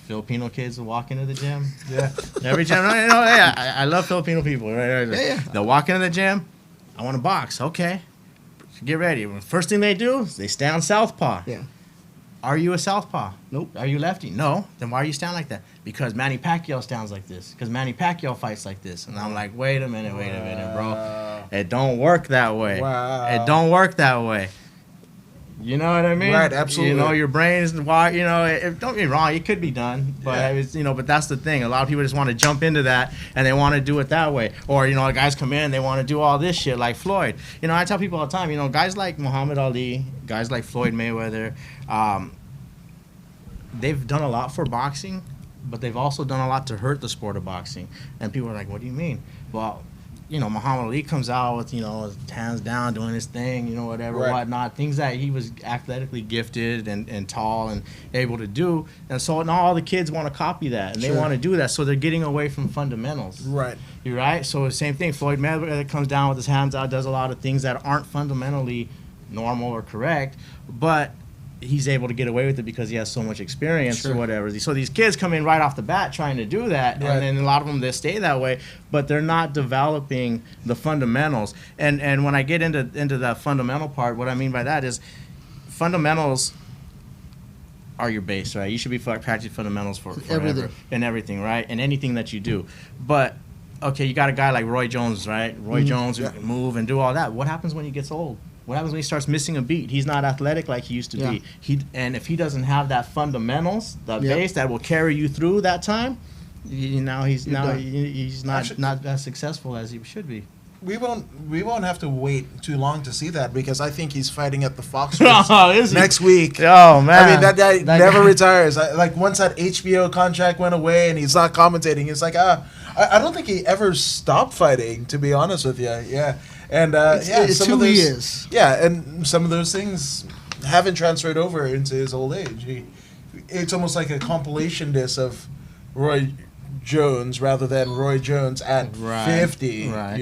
Filipino kids will walk into the gym. Yeah. Every gym, I love Filipino people. Right? Yeah. They'll walk into the gym, I want to box, okay. Get ready. First thing they do is they stand southpaw. Yeah. Are you a southpaw? Nope. Are you lefty? No. Then why are you standing like that? Because Manny Pacquiao stands like this. Because Manny Pacquiao fights like this. And I'm like, wait a minute, bro. It don't work that way. Wow. It don't work that way. You know what I mean? Right, absolutely. Your brain is wired. Don't get me wrong, it could be done, but but that's the thing. A lot of people just want to jump into that and they want to do it that way. Or guys come in, they want to do all this shit like Floyd. I tell people all the time. Guys like Muhammad Ali, guys like Floyd Mayweather, they've done a lot for boxing, but they've also done a lot to hurt the sport of boxing. And people are like, "What do you mean?" Well, Muhammad Ali comes out with, his hands down, doing his thing, whatever, Right. whatnot, things that he was athletically gifted and tall and able to do. And so now all the kids want to copy that, and they Sure. want to do that, so they're getting away from fundamentals. Right. You're right? So the same thing, Floyd Mayweather comes down with his hands out, does a lot of things that aren't fundamentally normal or correct, but he's able to get away with it because he has so much experience or whatever. So these kids come in right off the bat trying to do that, Right. and then a lot of them, they stay that way, but they're not developing the fundamentals. And when I get into that fundamental part, what I mean by that is fundamentals are your base, right? You should be practicing fundamentals for Everything. forever and everything, right? And anything that you do. But, okay, you got a guy like Roy Jones, right? Roy Jones who can move and do all that. What happens when he gets old? What happens when he starts missing a beat? He's not athletic like he used to be. And if he doesn't have that fundamentals, the base that will carry you through that time, he's not Actually, not as successful as he should be. We won't have to wait too long to see that because I think he's fighting at the Fox Oh, is he? next week. Oh man! I mean, that guy never retires. Like once that HBO contract went away and he's not commentating, it's like I don't think he ever stopped fighting. To be honest with you, yeah. And It's some who of those, he is. Yeah, and some of those things haven't transferred over into his old age. It's almost like a compilation disc of Roy Jones rather than Roy Jones at 50. Right.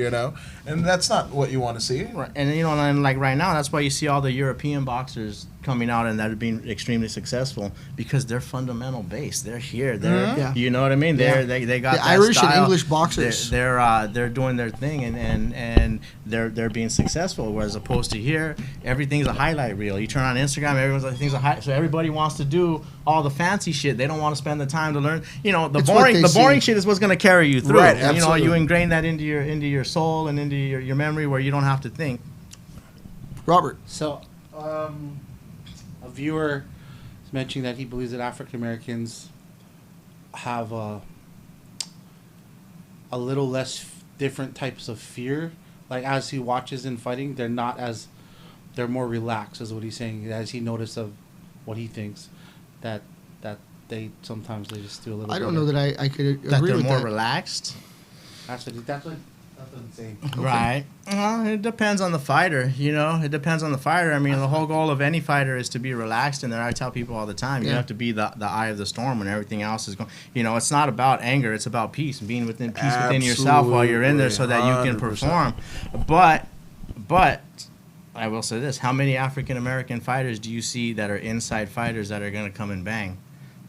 And that's not what you want to see. Right. And and like right now, that's why you see all the European boxers coming out and that are being extremely successful because they're fundamental based. They're here. They're Yeah. you know what I mean. Yeah. They got The that Irish and style. English boxers. They're doing their thing and they're being successful. Whereas opposed to here, everything's a highlight reel. You turn on Instagram, everyone's like things a highlight. So everybody wants to do all the fancy shit. They don't want to spend the time to learn. You know, the It's what they boring see. shit is what's going to carry you through. Right, You know, absolutely. you ingrain that into your soul and into your memory where you don't have to think. Robert. So, a viewer is mentioning that he believes that African Americans have a little less different types of fear. Like as he watches in fighting, they're more relaxed, is what he's saying. As he noticed of what he thinks that they sometimes they just do a little. I don't know that I could That agree they're with more that. relaxed. That's what I'm saying. Right. It depends on the fighter, you know. It depends on the fighter. I mean, the whole goal of any fighter is to be relaxed in there. I tell people all the time, you Yeah. have to be the eye of the storm when everything else is going. You know, it's not about anger. It's about peace and being within peace within yourself while you're in there so that you can 100%. perform. But I will say this: how many African American fighters do you see that are inside fighters that are going to come and bang?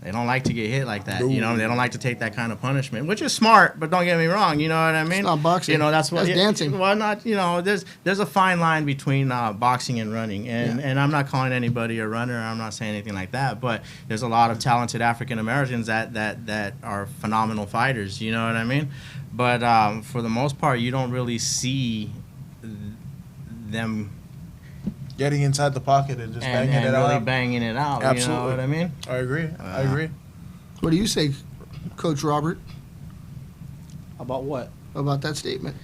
They don't like to get hit like that, you know. They don't like to take that kind of punishment, which is smart. But don't get me wrong, you know what I mean? It's not boxing. You know that's what That's dancing. Well, not you know. There's a fine line between boxing and running, and I'm not calling anybody a runner. I'm not saying anything like that. But there's a lot of talented African Americans that are phenomenal fighters. You know what I mean? But for the most part, you don't really see them Getting inside the pocket and just and banging it really out. banging it out. Absolutely. You know what I mean? I agree. I agree. What do you say, Coach Robert, About what? about that statement?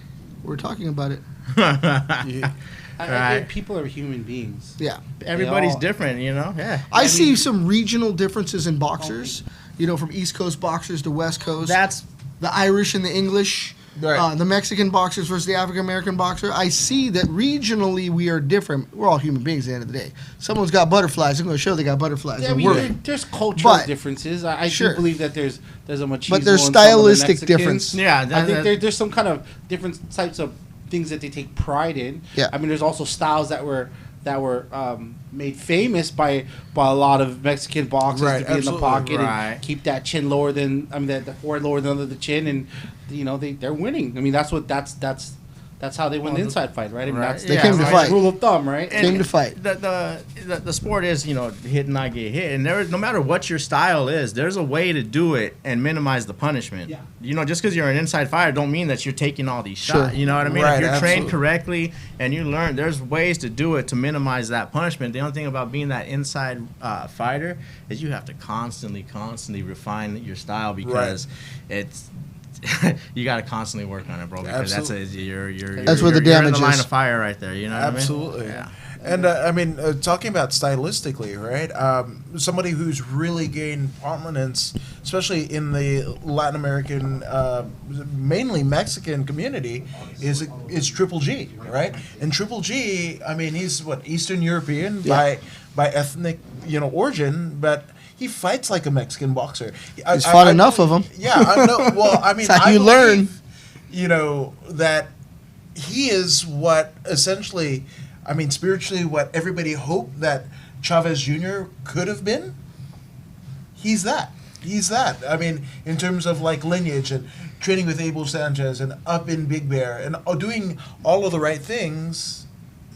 We're talking about it. Yeah. I Right. think people are human beings. Yeah. Everybody's all- different, you know. Yeah. I see some regional differences in boxers, you know, from East Coast boxers to West Coast. That's The Irish and the English, Right. the Mexican boxers versus the African American boxer. I see that regionally we are different. We're all human beings at the end of the day. Someone's got butterflies. I'm going to show they got butterflies. Yeah, I And mean, we're- there's cultural But- differences. I Sure. do believe that there's a machismo. But there's in some of the stylistic Mexicans. difference. yeah. I that- think there's some kind of different types of things that they take pride in. Yeah. I mean, there's also styles that were made famous by a lot of Mexican boxers Right, to be in the absolutely. pocket Right. and keep that chin lower than the forehead lower than under the chin, and you know they're winning. I mean, that's how they win the inside fight, right? I mean, Right. that's They came to that's fight. the rule of thumb, right? And Came to fight. The sport is, you know, hit and not get hit, and no matter what your style is, there's a way to do it and minimize the punishment. Yeah. You know, just because you're an inside fighter don't mean that you're taking all these Sure. shots. You know what I mean? Right, If you're trained absolutely. correctly and you learn, there's ways to do it to minimize that punishment. The only thing about being that inside fighter is you have to constantly refine your style because it's. You got to constantly work on it, bro. Because Absolutely. That's where the you're in damage the line is. of fire right there. You know what Absolutely. I mean? Yeah. And I mean, talking about stylistically, right? Somebody who's really gained prominence, especially in the Latin American, mainly Mexican community, is Triple G, right? And Triple G, I mean, he's what, Eastern European by ethnic, you know, origin, but he fights like a Mexican boxer. He's fought enough of 'em. Yeah, I know. Well, I mean, That's how I you learn. believe, you know, that he is what essentially, I mean, spiritually, what everybody hoped that Chavez Jr. could have been. He's that. He's that. I mean, in terms of like lineage and training with Abel Sanchez and up in Big Bear and doing all of the right things,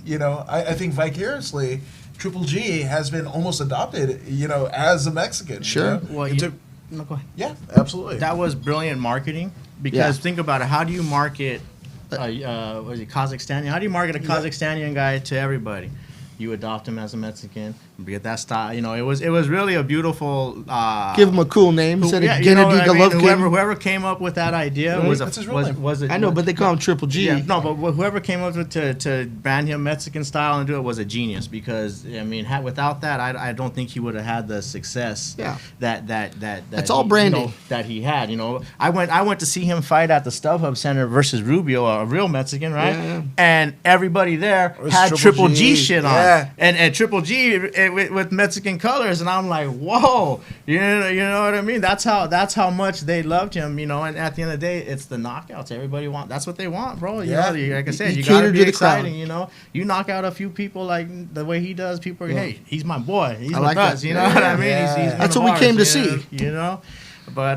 you know, I think vicariously, Triple G has been almost adopted, you know, as a Mexican. you Sure. know? Well, no, go ahead. Yeah, absolutely. That was brilliant marketing because Yeah. think about it. How do you market what is it, Kazakhstani? How do you market a Kazakhstani guy to everybody? You adopt him as a Mexican, get that style. You know, it was really a beautiful. Give him a cool name instead of you know Gennady what I mean? Golovkin. Whoever came up with that idea Right. was That's his real name. was it? I know, but they call him Triple G. Yeah, no, but whoever came up with to brand him Mexican style and do it was a genius because I mean, without that, I don't think he would have had the success. Yeah. That That's all he, branding. you know, that he had. You know, I went to see him fight at the StubHub Center versus Rubio, a real Mexican, right? Yeah, yeah. And everybody there was had Triple Triple G G. shit on, Yeah. and Triple G with Mexican colors, and I'm like, whoa, you know what I mean? That's how much they loved him, you know. And at the end of the day, it's the knockouts. Everybody that's what they want, bro. You know, like I said, you gotta catered be to the exciting, crowd. you know. You knock out a few people like the way he does, people are, hey, he's my boy. He's I with like us, that. you know what I mean? Yeah. He's one That's of what we came to ours, see. you know. But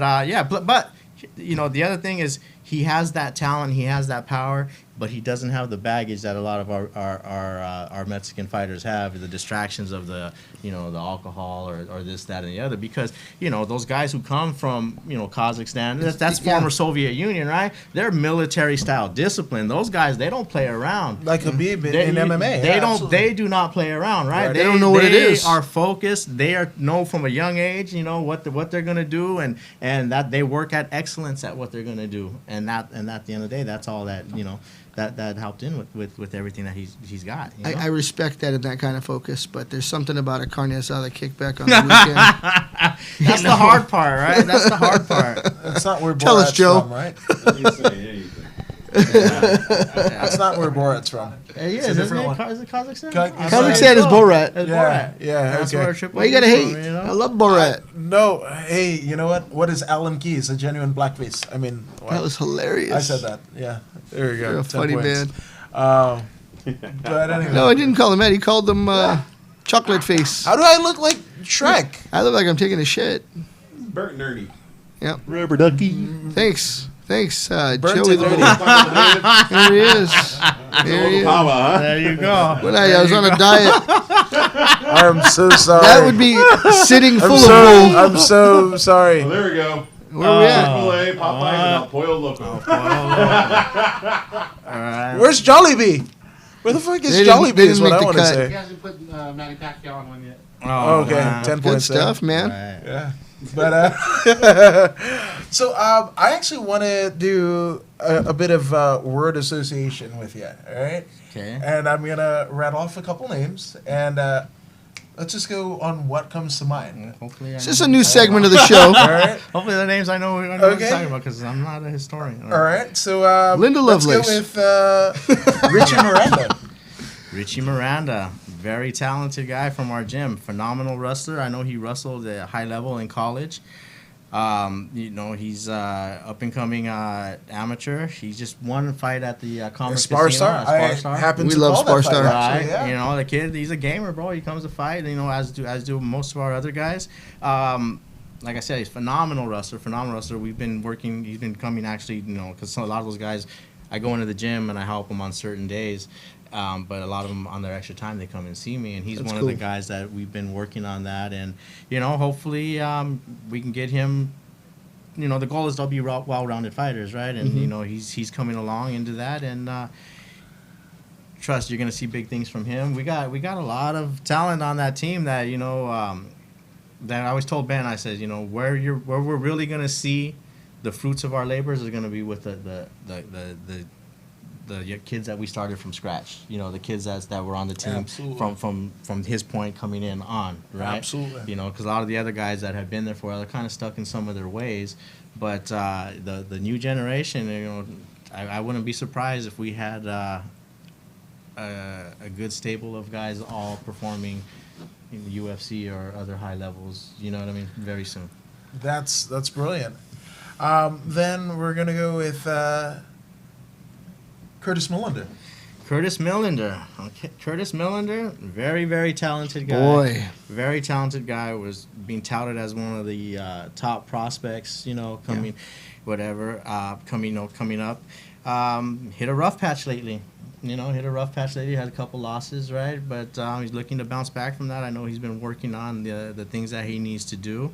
but you know, the other thing is he has that talent, he has that power, but he doesn't have the baggage that a lot of our Mexican fighters have, the distractions of the, you know, the alcohol or this, that, and the other. Because, you know, those guys who come from, you know, Kazakhstan, that's former Soviet Union, right? They're military style discipline. Those guys, they don't play around. Like Khabib They- in MMA. They yeah, don't. absolutely. They do not play around, right? Right. They don't know what it is. They are focused. They know from a young age, you know, what they're gonna do, and that they work at excellence at what they're gonna do, and at the end of the day, that's all that, you know, that helped in with everything that he's got. You know? I respect that and that kind of focus, but there's something about a carne asada kickback on the weekend. That's the hard part, right? That's the hard part. That's not where Tell us, Borat's Joe. from, right? Didn't say anything. That's not where Borat's from. Yeah, It's a isn't different it? one. Is it Kazakhstan? Kazakhstan is Borat. It's Yeah, Borat. yeah, That's okay. where Triple Why you gotta G's hate? from, you know? I love Borat. No, hey, you know what? What is Alan Keyes? A genuine blackface. I mean, That was hilarious. I said that. Yeah, there you go. You're a 10 funny points. man. But anyway, No, I didn't call him that. He called them chocolate face. how do I look like Shrek? I look like I'm taking a shit. Bert and Ernie. Yep. Rubber ducky. Thanks. Burnt Joey and the Ernie. Bully. Here he is. Here he is. Power, huh? There you go. When I was on a diet, I'm so sorry. that would be sitting full I'm of so, bull. I'm so sorry. Well, there we go. Where we at? Chick-fil-A, Popeyes, and El Pollo Loco. All right. Where's Jollibee? Where the fuck is They didn't- Jollibee? they Is didn't what make I the want to cut. say. He hasn't put Manny Pacquiao on one yet. Oh, Okay, man. 10 Good points. there. stuff, man. Right. Yeah, but so I actually want to do a bit of word association with you. All right, Okay. and I'm gonna rattle off a couple names, and let's just go on what comes to mind. Hopefully, Is this a new segment of the show? All right, Hopefully the names I know what Okay. you're talking about, because I'm not a historian. all right. So Linda let's go Lovelace. with Richie Miranda. Richie Miranda, very talented guy from our gym, phenomenal wrestler. I know he wrestled at a high level in college. You know, he's up and coming amateur. He just won a fight at the Commerce Spar Casino. Star. I happen We to love call Spar that fight, Star. actually, Right, yeah. you know, the kid, he's a gamer, bro. He comes to fight, you know, as do most of our other guys. Like I said, he's a phenomenal wrestler. We've been working. He's been coming actually, you know, because a lot of those guys, I go into the gym and I help them on certain days. But a lot of them on their extra time, they come and see me, and he's That's one cool. of the guys that we've been working on that, and you know, hopefully we can get him. You know, the goal is to be well-rounded fighters, right? And you know, he's coming along into that, and trust you're gonna see big things from him. We got a lot of talent on that team that, you know, that I always told Ben. I said, you know, where we're really gonna see the fruits of our labors is gonna be with the kids that we started from scratch. You know, the kids that were on the team Absolutely. from his point coming in on, right? Absolutely. You know, because a lot of the other guys that have been there for a while, they're kind of stuck in some of their ways. But the new generation, you know, I wouldn't be surprised if we had a good stable of guys all performing in the UFC or other high levels. You know what I mean? Very soon. That's brilliant. Then we're gonna go with Curtis Millender. Curtis Millender. Okay. Curtis Millender, very, very talented guy. Boy. Very talented guy. Was being touted as one of the top prospects, you know, coming up. Hit a rough patch lately. Had a couple losses, right? But he's looking to bounce back from that. I know he's been working on the things that he needs to do.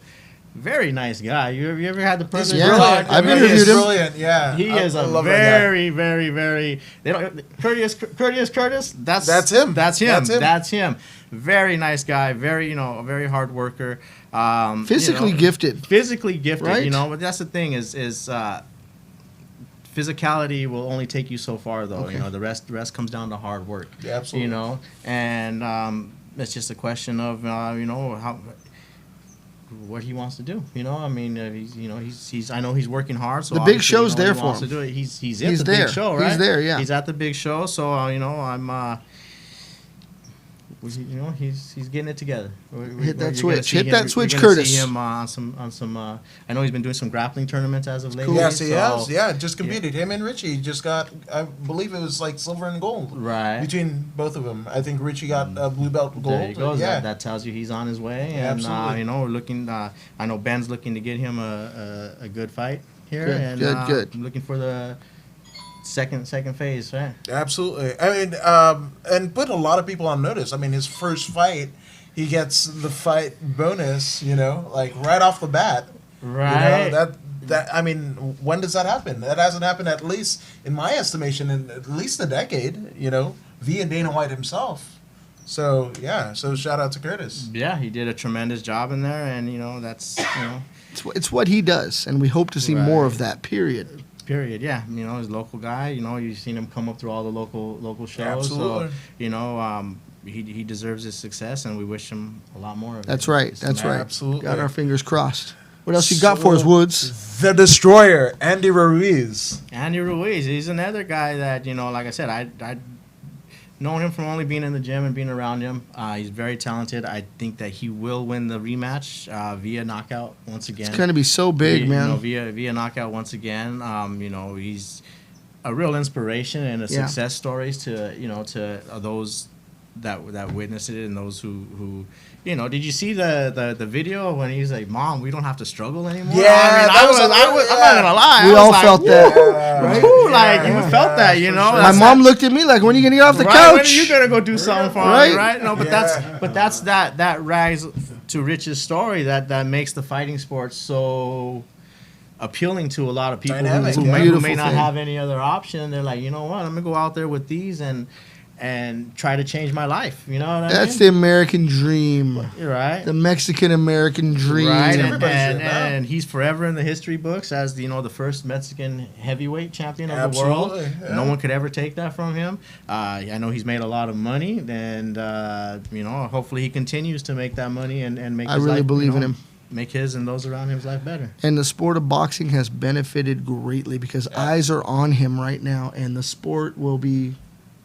Very nice guy. You ever had the privilege Yeah, to talk to I've him? interviewed him. Brilliant, yeah. He is I a love that guy. very, very, very. They don't Curtis. That's him. That's him. That's him. That's him. Very nice guy. Very, a very hard worker. Physically gifted. Physically gifted. Right? But that's the thing is physicality will only take you so far, though. Okay. The rest comes down to hard work. Yeah, absolutely. And it's just a question of how. What he wants to do, he's. I know he's working hard. So The big obviously, show's there he for wants him. to do it. He's at He's the there. big show, He's right? there, yeah. He's at the big show. So I'm. he's getting it together. Hit that you're gonna switch. see Hit him- that switch, you're gonna Curtis. See him on some. I know he's been doing some grappling tournaments as of late. cool. Yes, he so- has. Yeah, just competed. Him and Richie just got, I believe it was like silver and gold. Right. Between both of them. I think Richie got blue belt gold. There you go. Yeah. That tells you he's on his way. Yeah, And absolutely. we're looking. I know Ben's looking to get him a good fight here. Good, and good. I'm looking for the second phase. Right. Absolutely. I mean, and put a lot of people on notice. I mean, his first fight, he gets the fight bonus, like right off the bat. Right. That I mean, when does that happen? That hasn't happened, at least in my estimation, in at least a decade, via Dana White himself. So, yeah, so shout out to Curtis. Yeah, he did a tremendous job in there, and that's It's what he does, and we hope to see Right. more of that. Period. period. Yeah, he's a local guy. You've seen him come up through all the local shows. Absolutely. So, he deserves his success, and we wish him a lot more of it. That's right. That's right. Absolutely. Got our fingers crossed. What else you got for us, Woods? The Destroyer, Andy Ruiz. Andy Ruiz, he's another guy that, like I said, I known him from only being in the gym and being around him. He's very talented. I think that he will win the rematch via knockout once again. It's going to be so big, man. Via knockout once again. He's a real inspiration and a Yeah. success stories to those that witnessed it and those who did you see the video when he's like, "Mom, we don't have to struggle anymore"? Yeah, I that was I'm not gonna lie. We I was all like, felt that. Right? Woo, like you felt that, My That's mom that- looked at me like, when are you going to get off the right, when are couch? you gonna go do something for Right. him, right? No, but Yeah. that's that rise to Rich's story that makes the fighting sport so appealing to a lot of people Dynamic, who, yeah. may Beautiful not thing. have any other option. They're like, you know what, I'm gonna go out there with these and try to change my life. You know what I That's mean? the American dream. You're right. The Mexican-American dream. Right, Everybody's and, doing that. and he's forever in the history books as the first Mexican heavyweight champion of the world. Absolutely, yeah. No one could ever take that from him. I know he's made a lot of money, and hopefully he continues to make that money and make. I his really life, believe in him. Make his and those around him's life better. And the sport of boxing has benefited greatly because eyes are on him right now, and the sport will be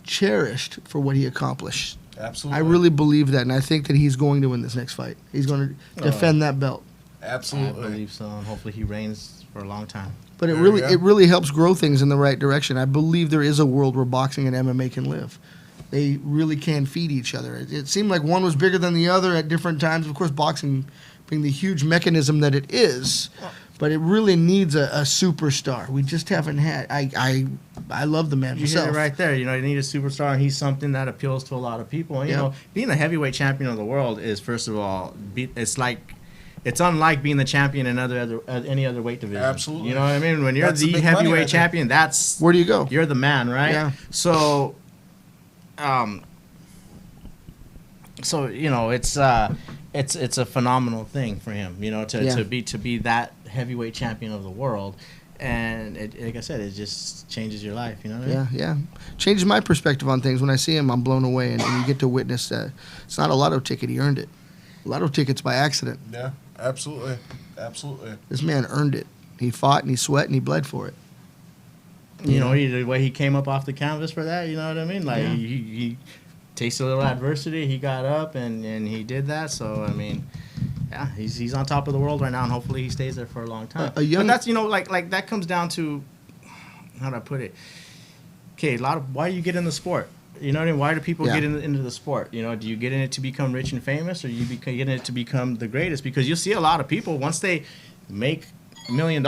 cherished for what he accomplished. Absolutely. I really believe that, and I think that he's going to win this next fight. He's going to defend that belt. I Absolutely. believe so, and hopefully he reigns for a long time. But There you go. it really helps grow things in the right direction. I believe there is a world where boxing and MMA can live. They really can feed each other. It seemed like one was bigger than the other at different times. Of course, boxing being the huge mechanism that it is, but it really needs a superstar. We just haven't had. I love the man You hit myself. it right there. You need a superstar, and he's something that appeals to a lot of people. And, Yeah. being a heavyweight champion of the world is, first of all, it's unlike being the champion in any other weight division. Absolutely. You know what I mean? When you're That's the the big money heavyweight right there. champion, that's Where do you go? you're the man, right? Yeah. So, it's a phenomenal thing for him, Yeah. to be that heavyweight champion of the world, and like I said, it just changes your life. You know what I mean? Yeah. Changes my perspective on things. When I see him, I'm blown away, and you get to witness that. It's not a lotto ticket. He earned it. A lotto ticket's by accident. Yeah, absolutely. Absolutely. This man earned it. He fought and he sweat and he bled for it. The way he came up off the canvas for that, you know what I mean? Like, Yeah. he tasted a little adversity, he got up, and he did that. So, I mean, yeah, he's on top of the world right now, and hopefully he stays there for a long time. A young- But that's, like that comes down to, how do I put it? Okay, why do you get in the sport? You know what I mean? Why do people Yeah. get into the sport? Do you get in it to become rich and famous, or you get in it to become the greatest? Because you'll see a lot of people, once they make $1 million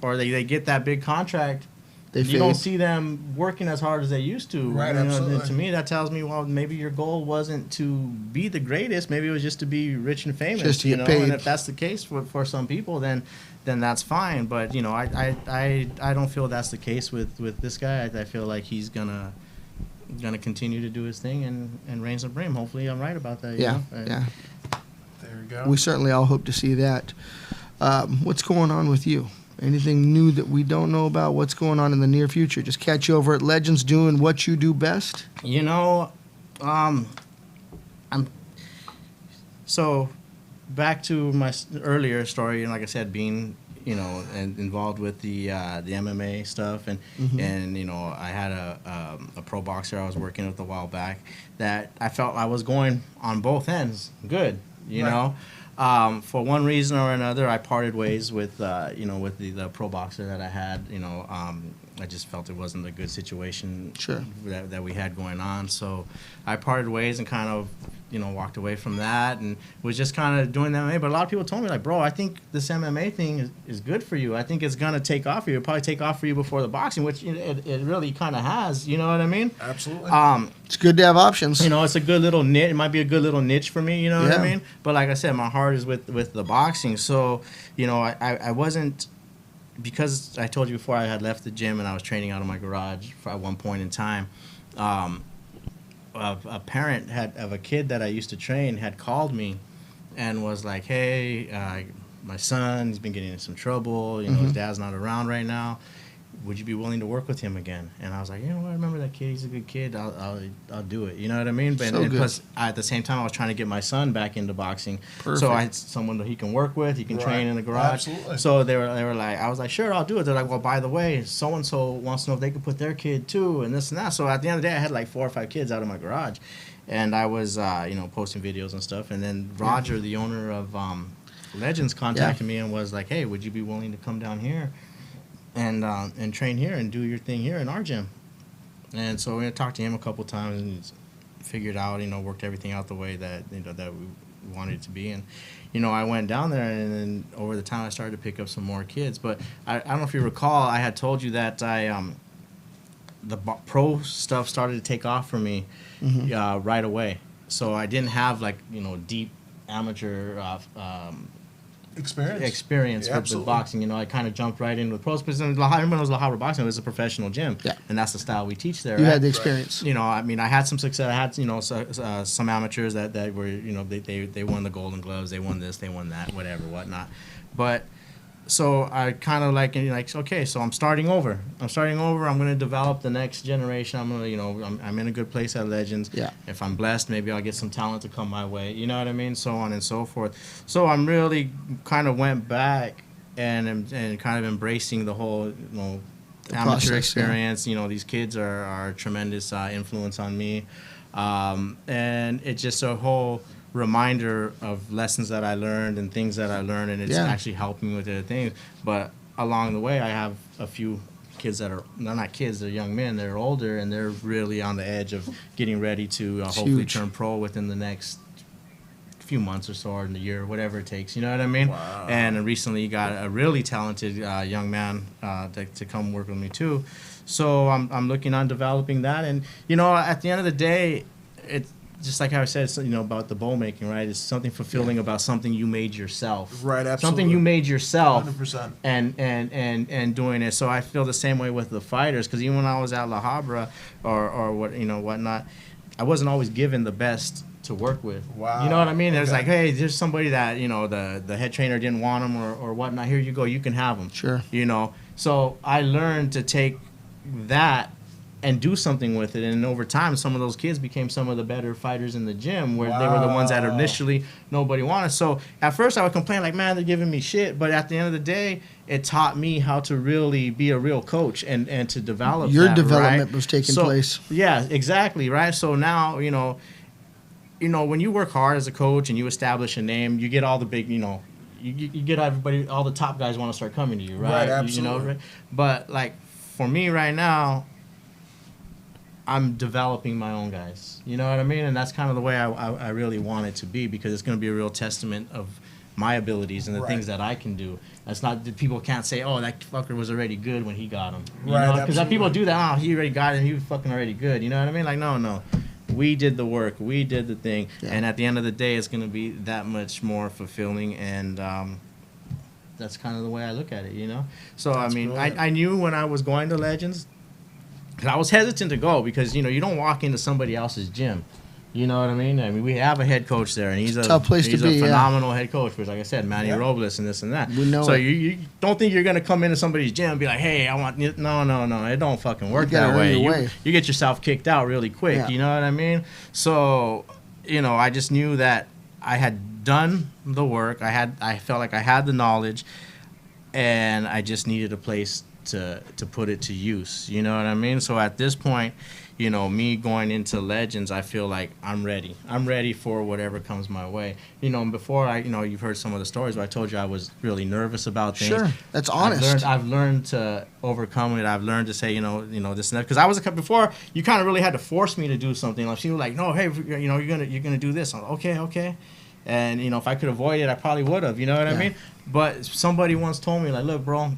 or they get that big contract, They you don't fade. see them working as hard as they used to. Right, And absolutely. to me, that tells me, well, maybe your goal wasn't to be the greatest. Maybe it was just to be rich and famous. Just to get And paid. if that's the case for some people, then that's fine. But I don't feel that's the case with this guy. I feel like he's gonna continue to do his thing and reign supreme. Hopefully, I'm right about that. you Yeah, know? yeah. There we go. We certainly all hope to see that. What's going on with you? Anything new that we don't know about? What's going on in the near future? Just catch you over at Legends doing what you do best. I'm so back to my earlier story, and like I said, being and involved with the MMA stuff, and I had a pro boxer I was working with a while back that I felt I was going on both ends good, for one reason or another, I parted ways with with the pro boxer that I had. I just felt it wasn't a good situation Sure. that we had going on. So I parted ways and kind of, walked away from that and was just kind of doing the MMA. But a lot of people told me, like, bro, I think this MMA thing is good for you. I think it's going to take off for you. It'll probably take off for you before the boxing, which it really kind of has. You know what I mean? Absolutely. It's good to have options. It's a good little niche. It might be a good little niche for me. You know what I Yeah. mean? But like I said, my heart is with the boxing. So, I wasn't, because I told you before I had left the gym and I was training out of my garage at one point in time. A parent of a kid that I used to train had called me and was like, hey, my son, he's been getting in some trouble. His dad's not around right now. Would you be willing to work with him again? And I was like, I remember that kid. He's a good kid. I'll do it. You know what I mean? But So and good. plus, at the same time, I was trying to get my son back into boxing. Perfect. So I had someone that he can work with. He can train in the garage. Absolutely. So they were like, I was like, sure, I'll do it. They're like, well, by the way, so and so wants to know if they could put their kid too, and this and that. So at the end of the day, I had like 4 or 5 kids out of my garage, and I was posting videos and stuff. And then Roger, the owner of Legends, contacted me and was like, hey, would you be willing to come down here and train here and do your thing here in our gym? And so we talked to him a couple times and he's figured out, worked everything out the way that that we wanted it to be. And I went down there, and then over the time I started to pick up some more kids. But I don't know if you recall, I had told you that the pro stuff started to take off for me right away. So I didn't have deep amateur experience Yeah, with the boxing. I kind of jumped right in with pros because when it was La Habra Boxing, it was a professional gym, Yeah. and that's the style we teach there. You right? had the experience. I had some success. I had some amateurs that were they won the Golden Gloves, they won this, they won that, whatever, whatnot. But so I kind of okay, so I'm starting over. I'm going to develop the next generation. I'm going to, I'm in a good place at Legends. Yeah. If I'm blessed, maybe I'll get some talent to come my way. You know what I mean? So on and so forth. So I'm really kind of went back and kind of embracing the whole, The amateur process, yeah. experience. These kids are a tremendous influence on me. And it's just a whole reminder of lessons that I learned and things that I learned, and it's Yeah. actually helping me with other things. But along the way, I have a few kids that are not kids, they're young men, they're older, and they're really on the edge of getting ready to hopefully huge. turn pro within the next few months or so, or in a year, whatever it takes. You know what I mean? Wow. And recently got a really talented young man to come work with me too. So I'm looking on developing that, and at the end of the day, it's just like how I said, about the bowl making, right? It's something fulfilling about something you made yourself. Right, absolutely. Something you made yourself. 100%. And doing it. So I feel the same way with the fighters, because even when I was at La Habra or what whatnot, I wasn't always given the best to work with. Wow. You know what I mean? There's Okay. like, hey, there's somebody that the head trainer didn't want him or whatnot. Here you go, you can have him. Sure. So I learned to take that and do something with it, and over time some of those kids became some of the better fighters in the gym, where they were the ones that Wow. initially nobody wanted. So at first I would complain like, man, they're giving me shit, but at the end of the day, it taught me how to really be a real coach and to develop Your that, development right? was taking So- place. Yeah, exactly, right? So now, when you work hard as a coach and you establish a name, you get all the big, you get everybody, all the top guys want to start coming to you, right? Right, absolutely. Right? But like for me right now, I'm developing my own guys. You know what I mean? And that's kind of the way I really want it to be, because it's going to be a real testament of my abilities and the Right. things that I can do. That's not that people can't say, oh, that fucker was already good when he got him. Right, Because people absolutely. do that. Oh, he already got him. He was fucking already good. You know what I mean? Like, no. We did the work. We did the thing. Yeah. And at the end of the day, it's going to be that much more fulfilling. And that's kind of the way I look at it, So, That's I mean, brilliant. I knew when I was going to Legends, 'cause I was hesitant to go because, you don't walk into somebody else's gym. You know what I mean? I mean, we have a head coach there, and he's a Tough place to he's be, a yeah. phenomenal head coach. Which, like I said, Manny Yeah. Robles and this and that. We know so it. you don't think you're gonna come into somebody's gym and be like, "Hey, I want you." No. It don't fucking work gotta that earn way. your You, way. you get yourself kicked out really quick. Yeah. You know what I mean? So, I just knew that I had done the work. I felt like I had the knowledge. and I just needed a place to put it to use. You know what I mean? So at this point, you know, me going into Legends, I feel like I'm ready. I'm ready for whatever comes my way. You know, and before you've heard some of the stories where I told you I was really nervous about things. Sure, that's honest. I've learned to overcome it. I've learned to say, you know, this and that. Because before, you kind of really had to force me to do something. Like she was like, no, hey, you know, you're gonna do this. I'm like, okay. And you know, if I could avoid it, I probably would have. You know what I mean? But somebody once told me, like, look, bro,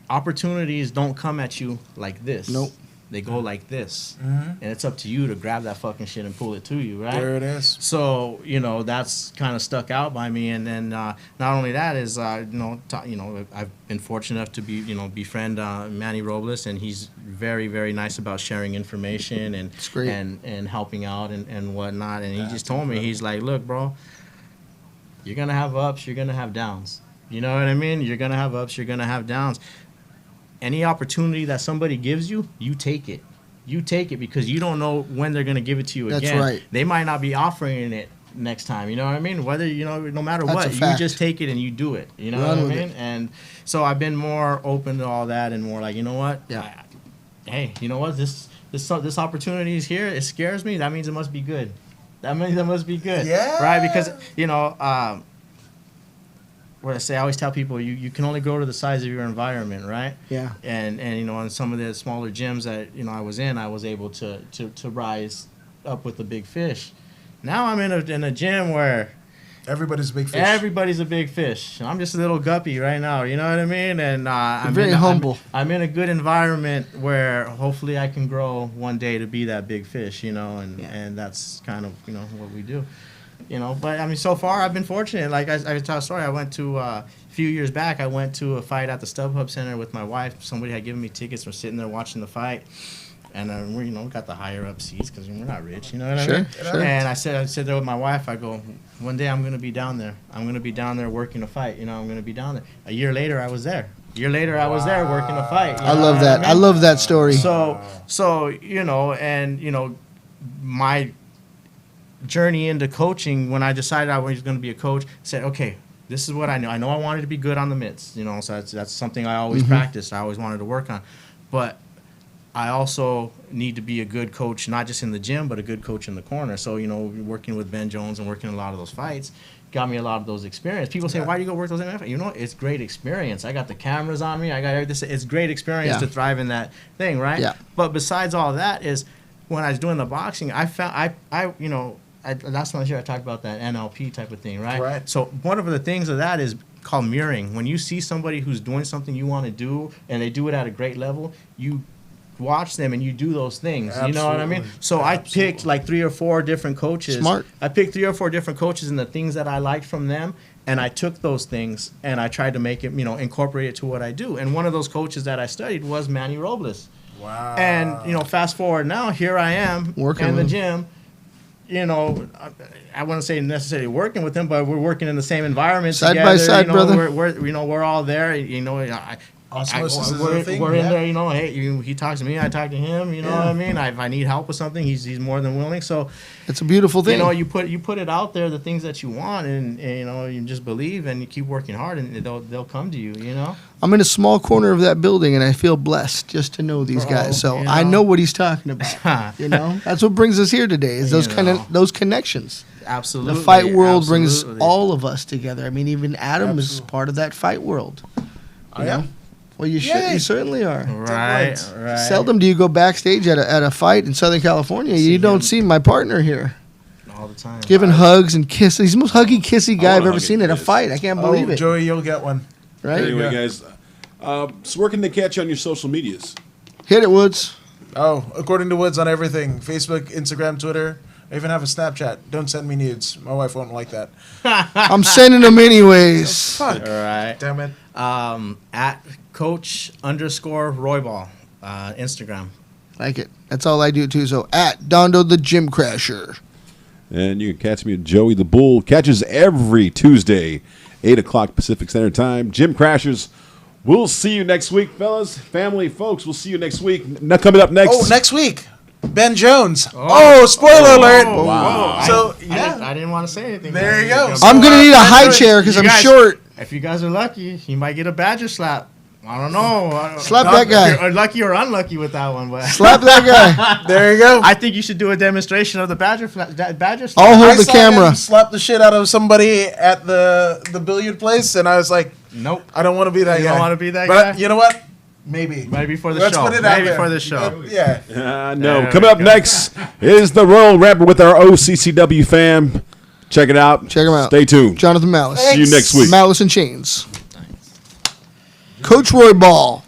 opportunities don't come at you like this. Nope. They go like this. And it's up to you to grab that fucking shit and pull it to you, right? There it is. So, you know, that's kind of stuck out by me. And then not only that is, I've been fortunate enough to befriend Manny Robles, and he's very, very nice about sharing information and It's great. and helping out and whatnot. And he just told me, he's like, look, bro, you're going to have ups, you're going to have downs. You know what I mean? You're going to have ups, you're going to have downs. Any opportunity that somebody gives you, you take it. You take it because you don't know when they're going to give it to you again. That's right. They might not be offering it next time. You know what I mean? Whether, you know, no matter That's what, a you fact. just take it and you do it. You know Run what I with mean? it. And so I've been more open to all that and more like, you know what? Yeah. Hey, you know what? This opportunity is here. It scares me. That means it must be good. That means it must be good. Yeah. Right? Because, you know, what I say, I always tell people, you can only grow to the size of your environment, right? Yeah. And you know, in some of the smaller gyms that, you know, I was in, I was able to rise up with the big fish. Now I'm in a gym where Everybody's a big fish. everybody's a big fish. I'm just a little guppy right now, you know what I mean? And I'm very humble. I'm in a good environment where hopefully I can grow one day to be that big fish, you know, and that's kind of, you know, what we do. You know, but I mean, so far I've been fortunate. Like I tell a story. I went to a few years back. I went to a fight at the StubHub Center with my wife. Somebody had given me tickets. We're sitting there watching the fight, and we got the higher up seats because we're not rich. You know what I mean? Sure. And I said there with my wife. I go, one day I'm gonna be down there. I'm gonna be down there working a fight. You know, I'm gonna be down there. A year later, I was there. I was there working a fight. You I know love what that. mean? I love that story. So you know, and you know, my journey into coaching, when I decided I was going to be a coach, I said, okay, this is what I know. I know I wanted to be good on the mitts, you know, so that's something I always practiced. I always wanted to work on. But I also need to be a good coach, not just in the gym, but a good coach in the corner. So, you know, working with Ben Jones and working a lot of those fights got me a lot of those experience. People say, why do you go work those MMA fights? You know, it's great experience. I got the cameras on me. I got everything. It's great experience to thrive in that thing, right? Yeah. But besides all that is, when I was doing the boxing, I found, last year I talked about that NLP type of thing, right? Right. So one of the things of that is called mirroring. When you see somebody who's doing something you want to do and they do it at a great level, you watch them and you do those things. You know what I mean? Absolutely. So I picked like 3 or 4 different coaches. Smart. I picked 3 or 4 different coaches and the things that I liked from them, and I took those things and I tried to make it, you know, incorporate it to what I do. And one of those coaches that I studied was Manny Robles. Wow. And, you know, fast forward now, here I am Working in the with gym. You know, I wouldn't say necessarily working with him, but we're working in the same environment Side together. by side, you know, brother. We're all there. You know, Osmosis is we're a thing, in yeah. there. You know, hey, he talks to me, I talk to him. You know what I mean? If I need help with something, he's more than willing. So, It's a beautiful thing. you know, you put it out there, the things that you want, and you know, you just believe and you keep working hard, and they'll come to you. You know. I'm in a small corner of that building, and I feel blessed just to know these Bro, guys. So you I know. know what he's talking about. You know, that's what brings us here today. Is those You know. those connections. Absolutely. The fight world brings absolutely. all of us together. I mean, even Adam is Absolutely. part of that fight world. I am. Well, you Yay. you certainly are. Right. Seldom do you go backstage at a fight in Southern California. See You don't him. see my partner here all the time. giving hugs and kisses. He's the most huggy, kissy guy I've wanna ever hug seen and at a kiss. fight. I can't believe it. Joey, you'll get one. Right? Anyway, you go. guys, so where can they catch you on your social medias? Hit it, Woods. Oh, according to Woods on everything. Facebook, Instagram, Twitter. I even have a Snapchat. Don't send me nudes. My wife won't like that. I'm sending them anyways. Fuck. All right. Damn it. At Coach_Roybal, Instagram. Like it. That's all I do too. So at Dondo the Gym Crasher. And you can catch me at Joey the Bull. Catches every Tuesday, 8 o'clock Pacific Standard Time. Gym Crashers. We'll see you next week, fellas. Family, folks, we'll see you next week. Now coming up next. Oh, next week. Ben Jones. Oh, spoiler alert. wow. So, I yeah. didn't want to say anything. There you go. I'm gonna need a high Android- chair because you I'm guys- short. if you guys are lucky, you might get a Badger slap. I don't know. Slap that guy. If you're lucky or unlucky with that one, but Slap that guy. There you go. I think you should do a demonstration of the Badger slap. I'll hold I the saw camera. him slap the shit out of somebody at the billiard place, and I was like, Nope. I don't want to be that You guy. don't wanna be that but guy? you know what? Maybe. Maybe for the Let's show. put it out Maybe there. for the show. Yeah. No. There Coming we up go. next is the Royal Ramper with our OCCW fam. Check it out. Check him out. Stay tuned. Jonathan Malice. See you next week. Malice and Chains. Coach Roybal.